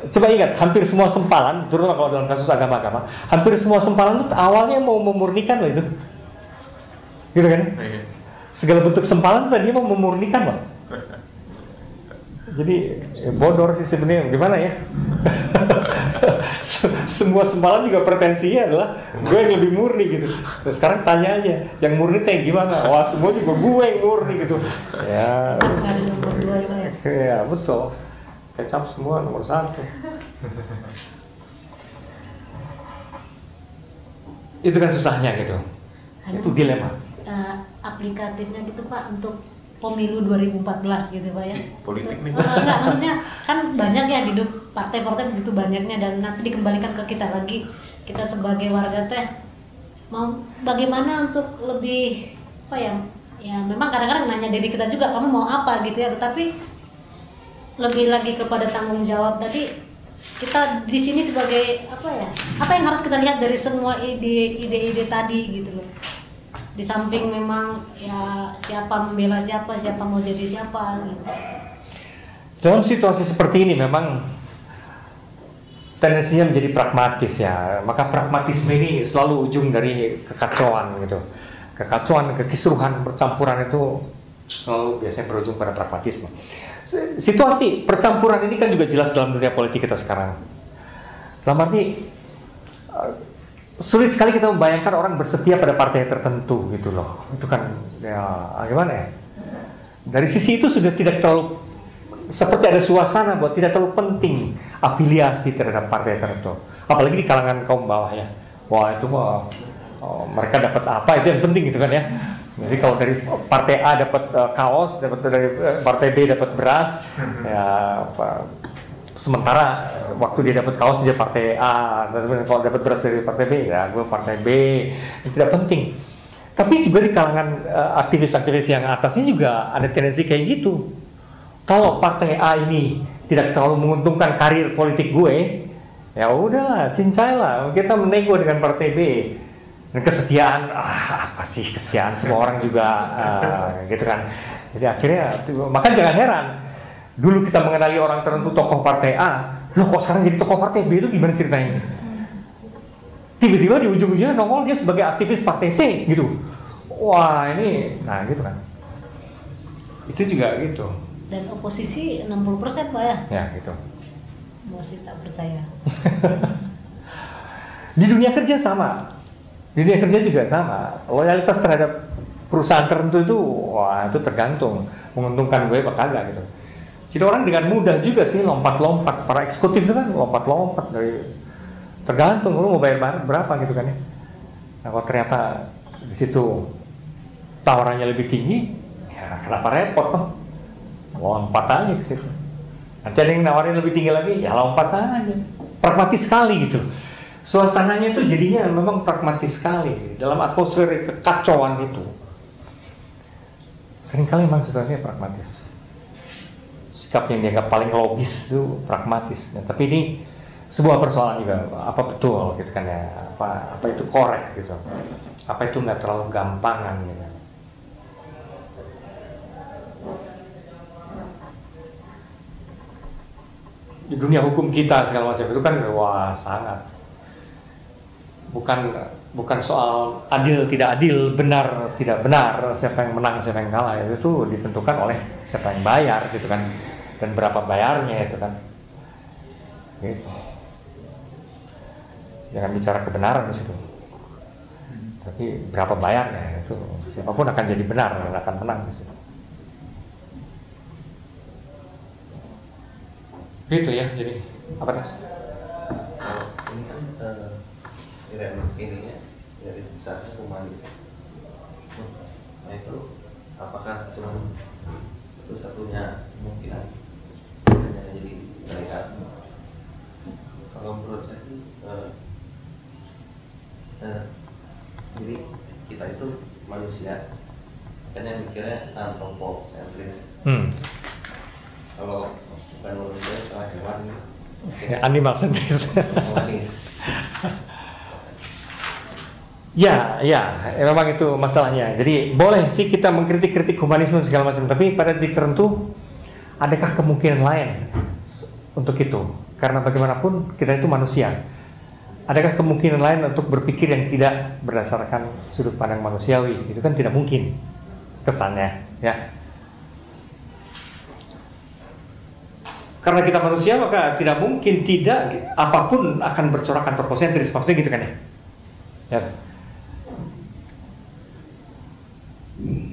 Coba ingat, hampir semua sempalan, terutama kalau dalam kasus agama-agama, hampir semua sempalan itu awalnya mau memurnikan loh itu, gitu kan? Segala bentuk sempalan tadi mau memurnikan loh. Jadi bodor sih sebenarnya, gimana ya? Semua sempalan juga pretensinya adalah gue yang lebih murni gitu. Nah, sekarang tanya aja, yang murni teh gimana? Wah semua juga gue yang murni gitu. Ya, ya betul. Kecap semua nomor 1. Itu kan susahnya gitu. Itu dilema. Aplikatifnya gitu Pak untuk pemilu 2014 gitu Pak ya. Politik nih. Enggak, maksudnya kan banyak ya hidup partai-partai begitu banyaknya, dan nanti dikembalikan ke kita lagi. Kita sebagai warga teh mau bagaimana untuk lebih apa ya? Ya memang kadang-kadang nanya diri kita juga, kamu mau apa gitu ya, tetapi lebih lagi kepada tanggung jawab tadi. Kita di sini sebagai apa ya? Apa yang harus kita lihat dari semua ide-ide tadi gitu loh. Di samping memang ya siapa membela siapa, siapa mau jadi siapa gitu. Dalam situasi seperti ini memang tendensinya menjadi pragmatis ya. Maka pragmatisme ini selalu ujung dari kekacauan gitu. Kekacauan, kekisruhan, percampuran itu selalu biasanya berujung pada pragmatisme. Situasi percampuran ini kan juga jelas dalam dunia politik kita sekarang. Dalam arti sulit sekali kita membayangkan orang bersetia pada partai tertentu gitu loh. Itu kan ya gimana ya? Dari sisi itu sudah tidak terlalu seperti ada suasana buat tidak terlalu penting afiliasi terhadap partai tertentu, apalagi di kalangan kaum bawah ya. Wah itu mah mereka dapat apa itu yang penting gitu kan ya. Jadi kalau dari partai A dapat kaos, dapat dari partai B dapat beras, ya sementara waktu dia dapat kaos dia partai A, dan kalau dapat beras dari partai B ya gue partai B, itu tidak penting. Tapi juga di kalangan aktivis-aktivis yang atasnya juga ada tendensi kayak gitu. Kalau partai A ini tidak terlalu menguntungkan karir politik gue, ya udahlah, cincailah, kita menego dengan partai B. Dan kesetiaan, apa sih kesetiaan, semua orang juga gitu kan. Jadi akhirnya, maka jangan heran, dulu kita mengenali orang tertentu tokoh partai A, loh kok sekarang jadi tokoh partai B, itu gimana ceritanya? Tiba-tiba di ujung-ujungnya nongol dia sebagai aktivis partai C gitu. Wah ini, nah gitu kan. Itu juga gitu. Dan oposisi 60% Pak ya? Ya gitu. Masih tak percaya. Di dunia kerja sama. Di dunia kerja juga sama. Loyalitas terhadap perusahaan tertentu itu, wah itu tergantung menguntungkan gue apa kagak gitu. Jadi orang dengan mudah juga sih lompat-lompat. Para eksekutif itu kan lompat-lompat dari tergantung lu mau bayar berapa gitu kan ya. Nah kalau ternyata di situ tawarannya lebih tinggi, ya kenapa repot toh? Lompat aja ke situ. Nanti ada yang nawarin lebih tinggi lagi, ya lompat aja. Pragmatis sekali gitu. Suasananya itu jadinya memang pragmatis sekali dalam atmosfer kekacauan itu. Seringkali memang situasinya pragmatis. Sikap yang dianggap paling logis itu pragmatis. Nah, tapi ini sebuah persoalan juga, apa betul gitu kan ya, apa itu korek gitu, apa itu nggak terlalu gampangan gitu. Di dunia hukum kita segala macam itu kan wah sangat bukan soal adil tidak adil, benar tidak benar, siapa yang menang siapa yang kalah, itu ditentukan oleh siapa yang bayar gitu kan, dan berapa bayarnya itu kan gitu. Jangan bicara kebenaran di situ, tapi berapa bayarnya, itu siapapun akan jadi benar dan akan menang di situ. Gitu ya, jadi apa Nas? Ini kan ininya garis besarnya humanis. Nah itu apakah cuma satu-satunya kemungkinan hanya jadi mereka? Kalau menurut saya jadi kita itu manusia, makanya mikirnya antropocentris. Kalau bukan manusia, salah hewan. Animal centris. Humanis. Ya, memang itu masalahnya. Jadi boleh sih kita mengkritik-kritik humanisme segala macam, tapi pada titik tertentu, adakah kemungkinan lain untuk itu? Karena bagaimanapun kita itu manusia. Adakah kemungkinan lain untuk berpikir yang tidak berdasarkan sudut pandang manusiawi? Itu kan tidak mungkin kesannya, ya. Karena kita manusia maka tidak mungkin tidak apapun akan bercorak antropocentris, maksudnya gitu kan ya? Ya.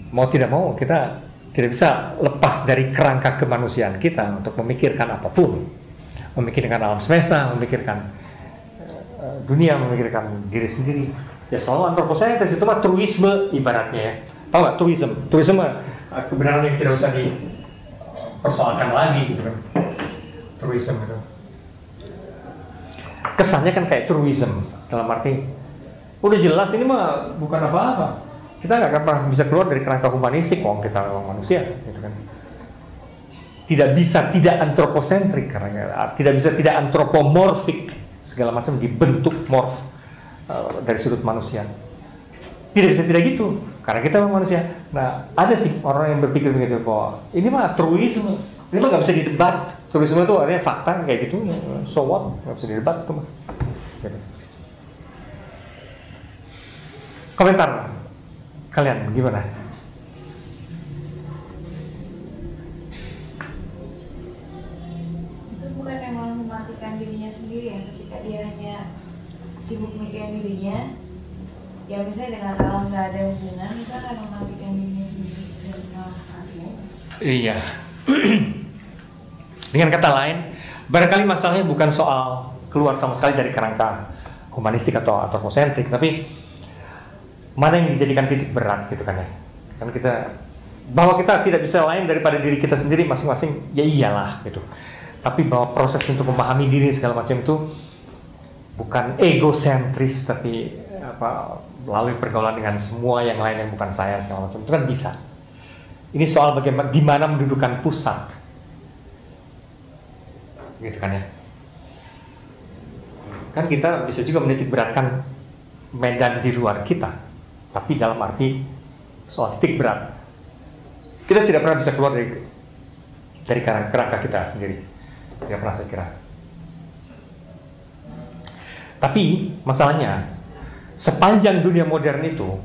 Mau tidak mau kita tidak bisa lepas dari kerangka kemanusiaan kita untuk memikirkan apapun, memikirkan alam semesta, memikirkan dunia, memikirkan diri sendiri. Ya selalu antropocentris itu mah truisme ibaratnya ya. Tahu nggak truisme? Truisme kebenaran yang tidak usah dipersoalkan lagi gitu kan. Truisme itu kesannya kan kayak truism dalam arti udah jelas ini mah bukan apa-apa, kita nggak akan pernah bisa keluar dari kerangka humanistik, kita memang manusia gitu kan. Tidak bisa tidak antropocentrik karena tidak bisa tidak antropomorfik, segala macam dibentuk morf dari sudut manusia. Tidak bisa tidak gitu karena kita memang manusia. Nah ada sih orang yang berpikir begitu bahwa ini mah truisme, ini mah nggak bisa didebat. Truisme itu artinya fakta kayak gitu, so what, nggak bisa didebat tuh mah. Gitu. Komentar kalian gimana? Itu bukan memang mematikan dirinya sendiri ya, ketika dia hanya sibuk mikirin dirinya, ya misalnya dengan alam nggak ada hubungan, itu akan mematikan dirinya sendiri dan malah mati. Iya. Dengan kata lain, barangkali masalahnya bukan soal keluar sama sekali dari kerangka humanistik atau antroposentrik, tapi mana yang dijadikan titik berat gitu kan ya. Kan kita bahwa kita tidak bisa lain daripada diri kita sendiri masing-masing, ya iyalah gitu. Tapi bahwa proses untuk memahami diri segala macam itu bukan egosentris, tapi melalui pergaulan dengan semua yang lain yang bukan saya segala macam itu kan bisa. Ini soal bagaimana di mana mendudukan pusat, gitu kan ya. Kan kita bisa juga menitik beratkan medan di luar kita, tapi dalam arti soal titik berat. Kita tidak pernah bisa keluar dari kerangka kita sendiri. Tidak pernah, saya kira. Tapi masalahnya, sepanjang dunia modern itu,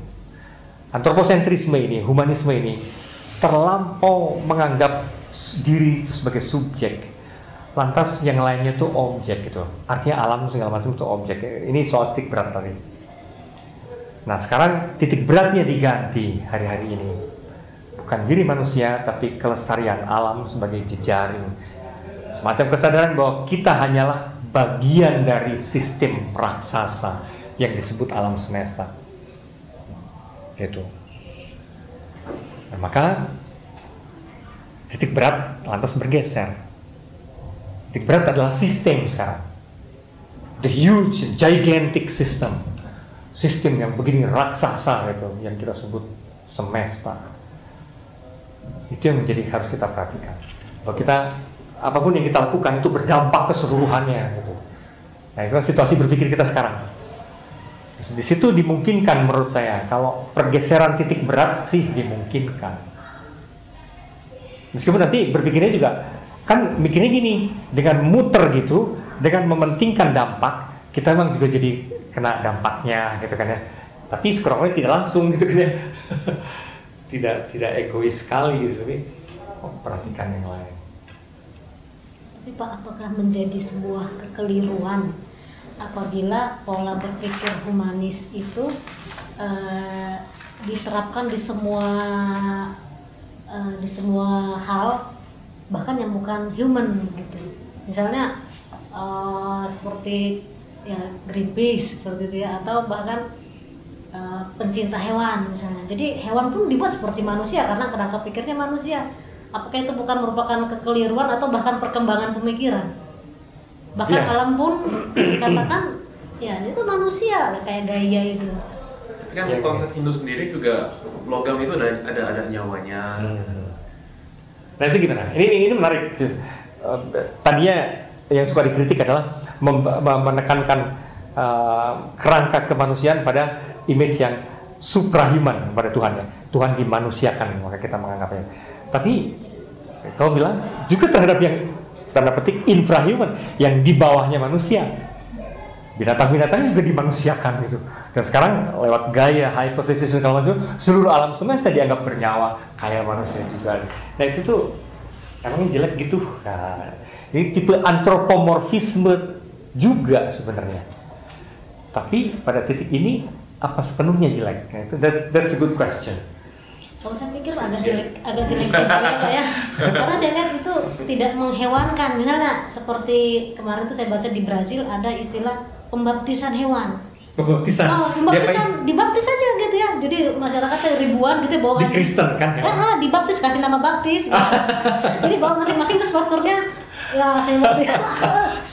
antroposentrisme ini, humanisme ini, terlampau menganggap diri itu sebagai subjek. Lantas yang lainnya itu objek gitu. Artinya alam segala macam itu objek. Ini soal titik berat tadi. Nah sekarang titik beratnya diganti hari-hari ini. Bukan diri manusia, tapi kelestarian alam sebagai jejaring. Semacam kesadaran bahwa kita hanyalah bagian dari sistem raksasa yang disebut alam semesta. Gitu. Nah, maka titik berat lantas bergeser. Titik berat adalah sistem sekarang. The huge, gigantic system. Sistem yang begini raksasa gitu, yang kita sebut semesta. Itu yang menjadi harus kita perhatikan. Bahwa kita apapun yang kita lakukan itu berdampak keseluruhannya gitu. Nah, itu situasi berpikir kita sekarang. Di situ dimungkinkan menurut saya kalau pergeseran titik berat sih dimungkinkan. Meskipun nanti berpikirnya juga kan mikirnya gini, dengan muter gitu, dengan mementingkan dampak, kita memang juga jadi kena dampaknya gitu kan ya. Tapi sekurang-kurangnya tidak langsung gitu kan ya. tidak egois sekali gitu, tapi perhatikan yang lain. Tapi Pak, apakah menjadi sebuah kekeliruan apabila pola berpikir humanis itu diterapkan di semua hal, bahkan yang bukan human gitu. Misalnya seperti ya Greenpeace seperti itu ya, atau bahkan pencinta hewan misalnya. Jadi hewan pun dibuat seperti manusia karena kerangka pikirnya manusia. Apakah itu bukan merupakan kekeliruan atau bahkan perkembangan pemikiran? Bahkan alam pun dikatakan ya itu manusia kayak Gaia itu. Tapi kan konsep Hindu sendiri juga logam itu ada nyawanya. Nah itu gimana? Ini menarik. Tadinya yang suka dikritik adalah menekankan kerangka kemanusiaan pada image yang suprahuman pada Tuhan ya. Tuhan dimanusiakan, maka kita menganggapnya. Tapi kau bilang juga terhadap yang tanda petik infrahuman, yang di bawahnya manusia. Binatang-binatang juga dimanusiakan gitu. Dan sekarang lewat gaya hipotesis segala macam, seluruh alam semesta dianggap bernyawa kayak manusia juga. Nah itu tuh emang jelek gitu. Nah, ini tipe antropomorfisme juga sebenarnya. Tapi pada titik ini apa sepenuhnya jelek? Nah, itu that's a good question. Kalau saya pikir agak jelek juga ya, karena saya lihat itu tidak menghewankan. Misalnya seperti kemarin tuh saya baca di Brazil ada istilah pembaptisan hewan. Pembaptisan? Oh, pembaptisan, dibaptis aja gitu ya. Jadi masyarakatnya ribuan gitu bawa di Kristen kan? Ya, dibaptis, kasih nama baptis. Gitu. Jadi bawa masing-masing terus pasturnya ya saya baptis.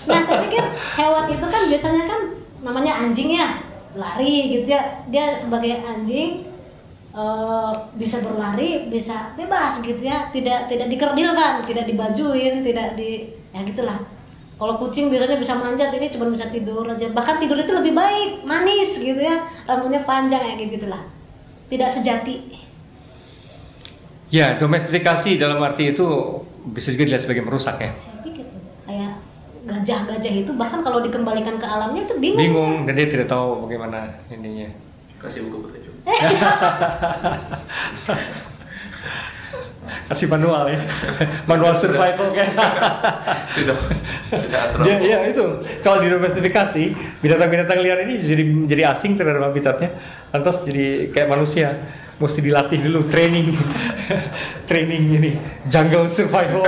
Nah saya pikir hewan itu kan biasanya kan namanya anjing ya, lari gitu ya. Dia sebagai anjing bisa berlari, bisa bebas gitu ya, tidak dikerdilkan, tidak dibajuin, tidak ya gitulah. Kalau kucing biasanya bisa manjat, ini cuma bisa tidur aja. Bahkan tidur itu lebih baik, manis gitu ya, rambutnya panjang ya gitulah. Tidak sejati. Ya, domestifikasi dalam arti itu bisa juga dilihat sebagai merusak ya. Saya pikir tuh kayak gajah itu bahkan kalau dikembalikan ke alamnya itu bingung. Bingung dan dia tidak tahu bagaimana ininya. Kasih buku petunjuk. kasih manual ya, manual survival kan. sudah Ya itu kalau didomestifikasi binatang-binatang liar ini jadi asing terhadap habitatnya, lantas jadi kayak manusia, mesti dilatih dulu training ini jungle survival.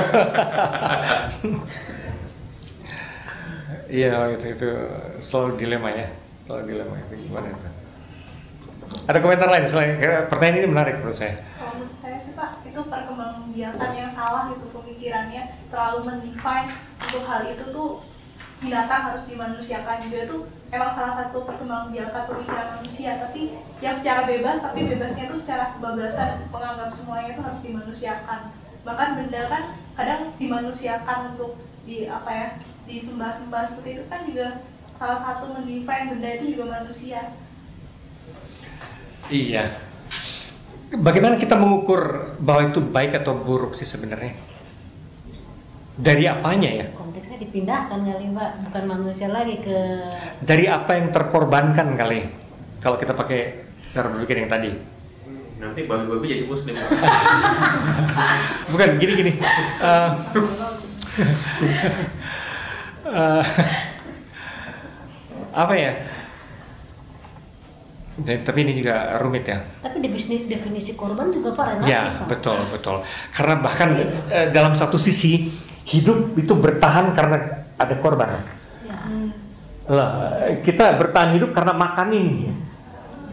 Iya itu selalu dilema ya, itu gimana itu. Ada komentar lain selain pertanyaan ini menarik menurut saya. Kalau menurut saya sih Pak, itu perkembangbiakan yang salah itu pemikirannya terlalu mendefine untuk hal itu tuh binatang harus dimanusiakan juga itu emang salah satu perkembangbiakan pemikiran manusia, tapi yang secara bebas, tapi bebasnya itu secara kebablasan menganggap semuanya itu harus dimanusiakan. Bahkan benda kan kadang dimanusiakan untuk disembah-sembah seperti itu kan juga salah satu mendefine benda itu juga manusia. Iya. Bagaimana kita mengukur bahwa itu baik atau buruk sih sebenarnya? Dari apanya ya? Konteksnya dipindahkan kali Pak, bukan manusia lagi ke. Dari apa yang terkorbankan kali? Kalau kita pakai cara berpikir yang tadi. Nanti babi-babi jadi muslim. Bukan gini. Apa ya? Tapi ini juga rumit ya. Tapi definisi korban juga Pak relatif Ya Pak. betul. Karena bahkan dalam satu sisi hidup itu bertahan karena ada korban. Ya. Kita bertahan hidup karena makan ini.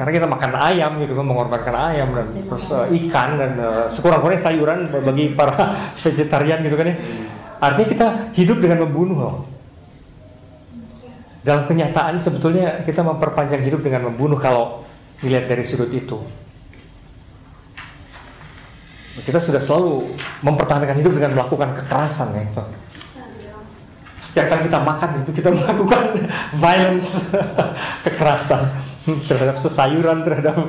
Karena kita makan ayam gitu kan, mengorbankan ayam dan terus ikan dan sekurang-kurangnya sayuran bagi para vegetarian gitu kan ya. Artinya kita hidup dengan membunuh loh. Dalam kenyataan sebetulnya kita memperpanjang hidup dengan membunuh kalau dilihat dari sudut itu. Kita sudah selalu mempertahankan hidup dengan melakukan kekerasan ya itu. Setiap kali kita makan itu kita melakukan violence, kekerasan terhadap sesayuran, terhadap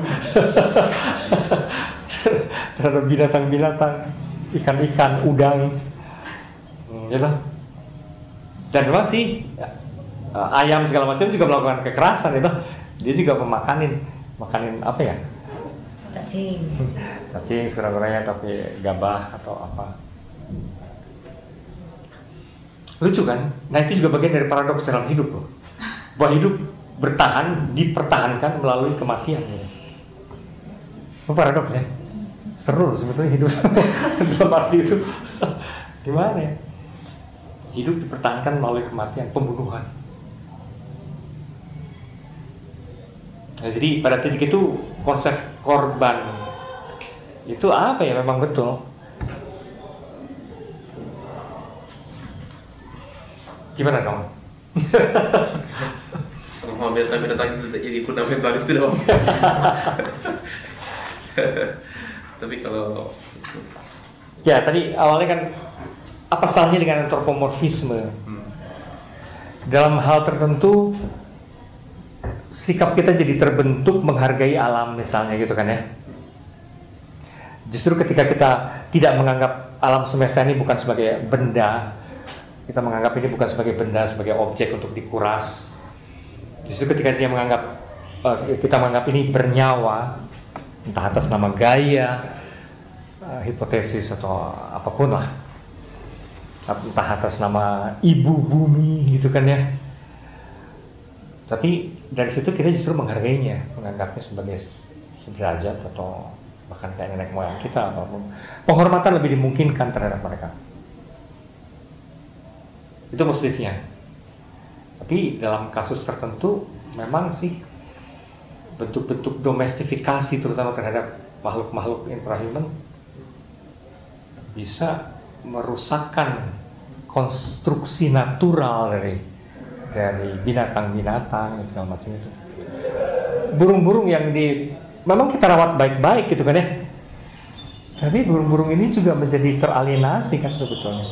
binatang-binatang, ikan-ikan, udang. Gitu. Dan memang sih ayam segala macam juga melakukan kekerasan itu. Dia juga makanin apa ya? Cacing sekurang-kurangnya, tapi gabah atau apa. Lucu kan? Nah itu juga bagian dari paradoks dalam hidup loh. Bahwa hidup dipertahankan melalui kematian. Itu paradoks ya. Seru sebetulnya hidup dalam arti itu. Gimana ya? Hidup dipertahankan melalui kematian, pembunuhan. Nah, jadi pada titik itu konsep korban itu apa ya, memang betul. Gimana dong? Semua binatang jadi fundamentalis tidak. Tapi kalau ya tadi awalnya kan apa salahnya dengan antropomorfisme? Dalam hal tertentu sikap kita jadi terbentuk menghargai alam misalnya gitu kan ya. Justru ketika kita tidak menganggap alam semesta ini bukan sebagai benda, kita menganggap ini bukan sebagai benda, sebagai objek untuk dikuras. Justru ketika kita menganggap ini bernyawa, entah atas nama gaya, hipotesis atau apapun lah, entah atas nama ibu bumi gitu kan ya. Tapi dari situ kita justru menghargainya, menganggapnya sebagai sederajat atau bahkan kayak nenek moyang kita, apapun. Penghormatan lebih dimungkinkan terhadap mereka. Itu positifnya. Tapi dalam kasus tertentu memang sih bentuk-bentuk domestifikasi terutama terhadap makhluk-makhluk intrahuman bisa merusakkan konstruksi natural dari binatang-binatang dan segala macam itu. Burung-burung yang memang kita rawat baik-baik gitu kan ya. Tapi burung-burung ini juga menjadi teralienasi kan sebetulnya.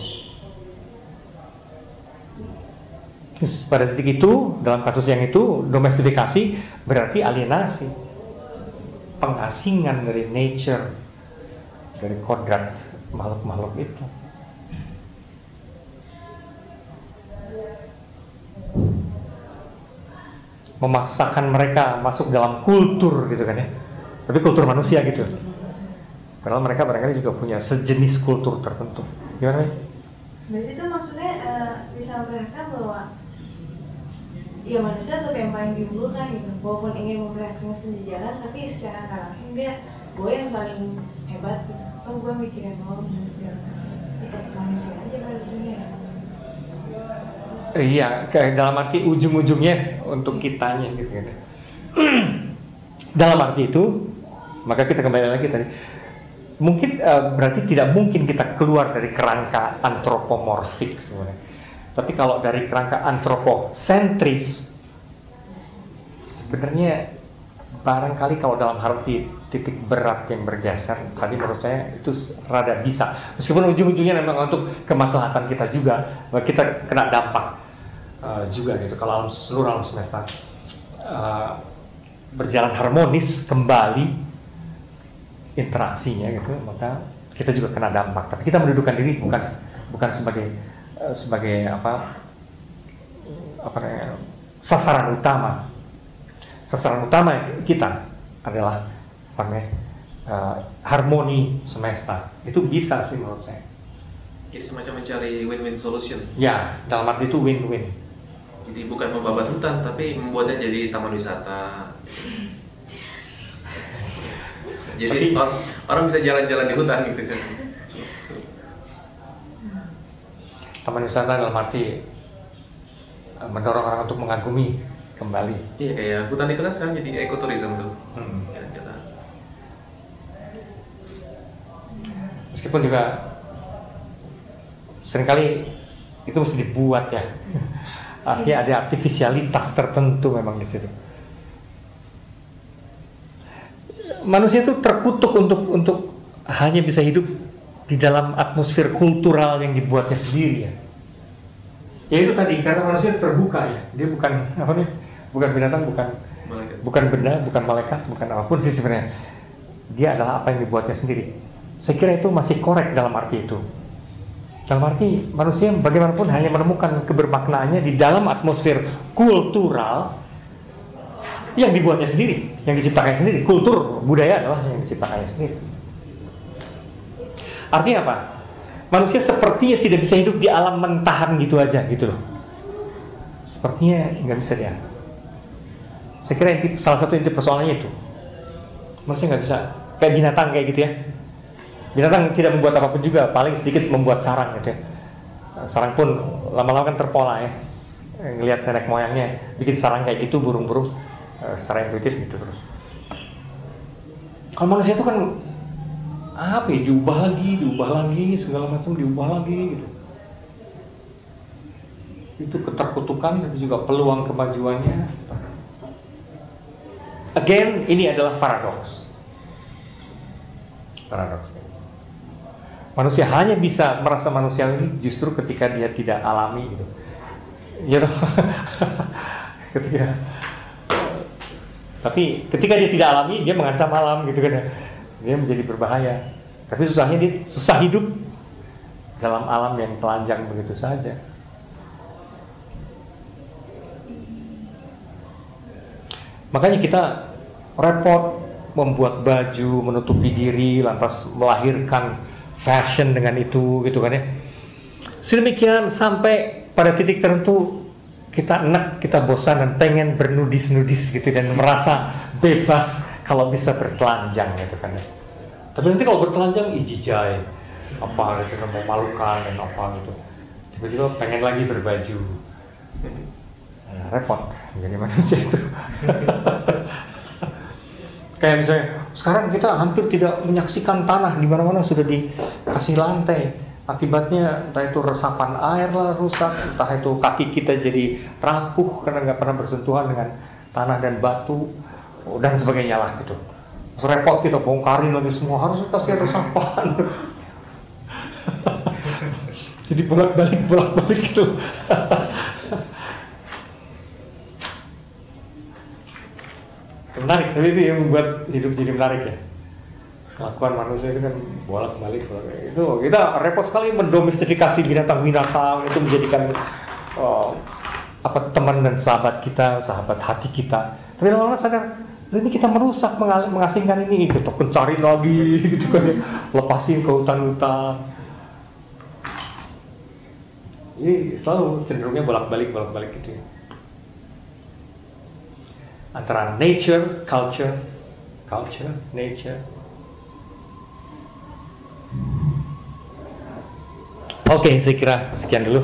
Terus pada titik itu, dalam kasus yang itu, domestifikasi berarti alienasi, pengasingan dari nature, dari kodrat makhluk-makhluk itu. Memaksakan mereka masuk dalam kultur gitu kan ya, tapi kultur manusia gitu. Padahal mereka barangkali juga punya sejenis kultur tertentu. Gimana nih? Berarti itu maksudnya bisa memperlihatkan bahwa ya manusia tetap yang paling diunggulkan gitu. Walaupun ingin memperlihatkan sejajaran, tapi secara nggak langsung dia gue yang paling hebat gitu. Oh gue mikirin mau dan segala macam. Tetap manusia aja pada dunia. Iya, dalam arti ujung-ujungnya untuk kitanya gitu kan. Dalam arti itu, maka kita kembali lagi tadi. Mungkin berarti tidak mungkin kita keluar dari kerangka antropomorfik sebenarnya. Tapi kalau dari kerangka antroposentris, sebenarnya barangkali kalau dalam arti titik berat yang bergeser, tadi menurut saya itu rada bisa. Meskipun ujung-ujungnya memang untuk kemaslahatan kita juga, kita kena dampak juga gitu. Kalau seluruh alam semesta berjalan harmonis kembali interaksinya gitu, maka kita juga kena dampak. Tapi kita mendudukan diri bukan sebagai apa namanya, sasaran utama. Sasaran utama kita adalah apa namanya, harmoni semesta. Itu bisa sih menurut saya. Jadi semacam mencari win-win solution. Ya, dalam arti itu win-win. Jadi bukan membabat hutan, tapi membuatnya jadi taman wisata. Jadi orang bisa jalan-jalan di hutan gitu kan. Taman wisata dalam arti mendorong orang untuk mengagumi kembali. Iya, kayak hutan itu kan sekarang jadi ekoturism tuh. Jalan-jalan. Meskipun juga seringkali itu mesti dibuat ya. Artinya ada artifisialitas tertentu memang di situ. Manusia itu terkutuk untuk hanya bisa hidup di dalam atmosfer kultural yang dibuatnya sendiri ya. Ya itu tadi, karena manusia terbuka ya. Dia bukan apa nih? Bukan binatang, bukan benda, bukan malaikat, bukan apapun sih sebenarnya. Dia adalah apa yang dibuatnya sendiri. Saya kira itu masih korek dalam arti itu. Dalam arti manusia bagaimanapun hanya menemukan kebermaknaannya di dalam atmosfer kultural yang dibuatnya sendiri, yang diciptakannya sendiri. Kultur budaya adalah yang diciptakannya sendiri. Artinya apa? Manusia sepertinya tidak bisa hidup di alam mentahan gitu aja gitu loh. Sepertinya nggak bisa dia. Saya kira salah satu inti persoalannya itu. Manusia nggak bisa kayak binatang kayak gitu ya. Binatang tidak membuat apapun juga, paling sedikit membuat sarang gitu ya. Sarang pun lama-lama kan terpola ya. Ngelihat nenek moyangnya bikin sarang kayak gitu, burung-burung secara intuitif gitu terus. Kalau manusia itu kan apa ya, diubah lagi, segala macam diubah lagi gitu. Itu keterkutukan tapi juga peluang kemajuannya. Again, ini adalah paradoks. Manusia hanya bisa merasa manusiawi justru ketika dia tidak alami gitu. Ya toh. Tapi ketika dia tidak alami, dia mengancam alam gitu kan. Dia menjadi berbahaya. Tapi susahnya dia susah hidup dalam alam yang telanjang begitu saja. Makanya kita repot membuat baju, menutupi diri, lantas melahirkan fashion dengan itu gitu kan ya. Sedemikian sampai pada titik tertentu kita enak, kita bosan dan pengen bernudis-nudis gitu dan merasa bebas kalau bisa bertelanjang gitu kan ya. Tapi nanti kalau bertelanjang ijijai apa gitu, memalukan dan apa gitu. Tiba-tiba pengen lagi berbaju. Nah, repot menjadi manusia itu. Kayak misalnya sekarang kita hampir tidak menyaksikan tanah, di mana-mana sudah dikasih lantai. Akibatnya entah itu resapan air lah rusak, entah itu kaki kita jadi rapuh karena nggak pernah bersentuhan dengan tanah dan batu dan sebagainya lah gitu. Terus repot kita bongkarin lagi semua, harus kasih resapan. Jadi bolak-balik gitu. Menarik, tapi itu yang membuat hidup jadi menarik ya. Kelakuan manusia itu kan bolak-balik. Itu kita repot sekali mendomestifikasi binatang-binatang, itu menjadikan teman dan sahabat kita, sahabat hati kita. Tapi lama-lama sadar Ini kita merusak, mengasingkan ini, kita cari lagi, gitu kan ya, lepasin ke hutan-hutan. Ini selalu cenderungnya bolak-balik gitu ya. Antara nature, culture, nature. Oke, saya kira sekian dulu.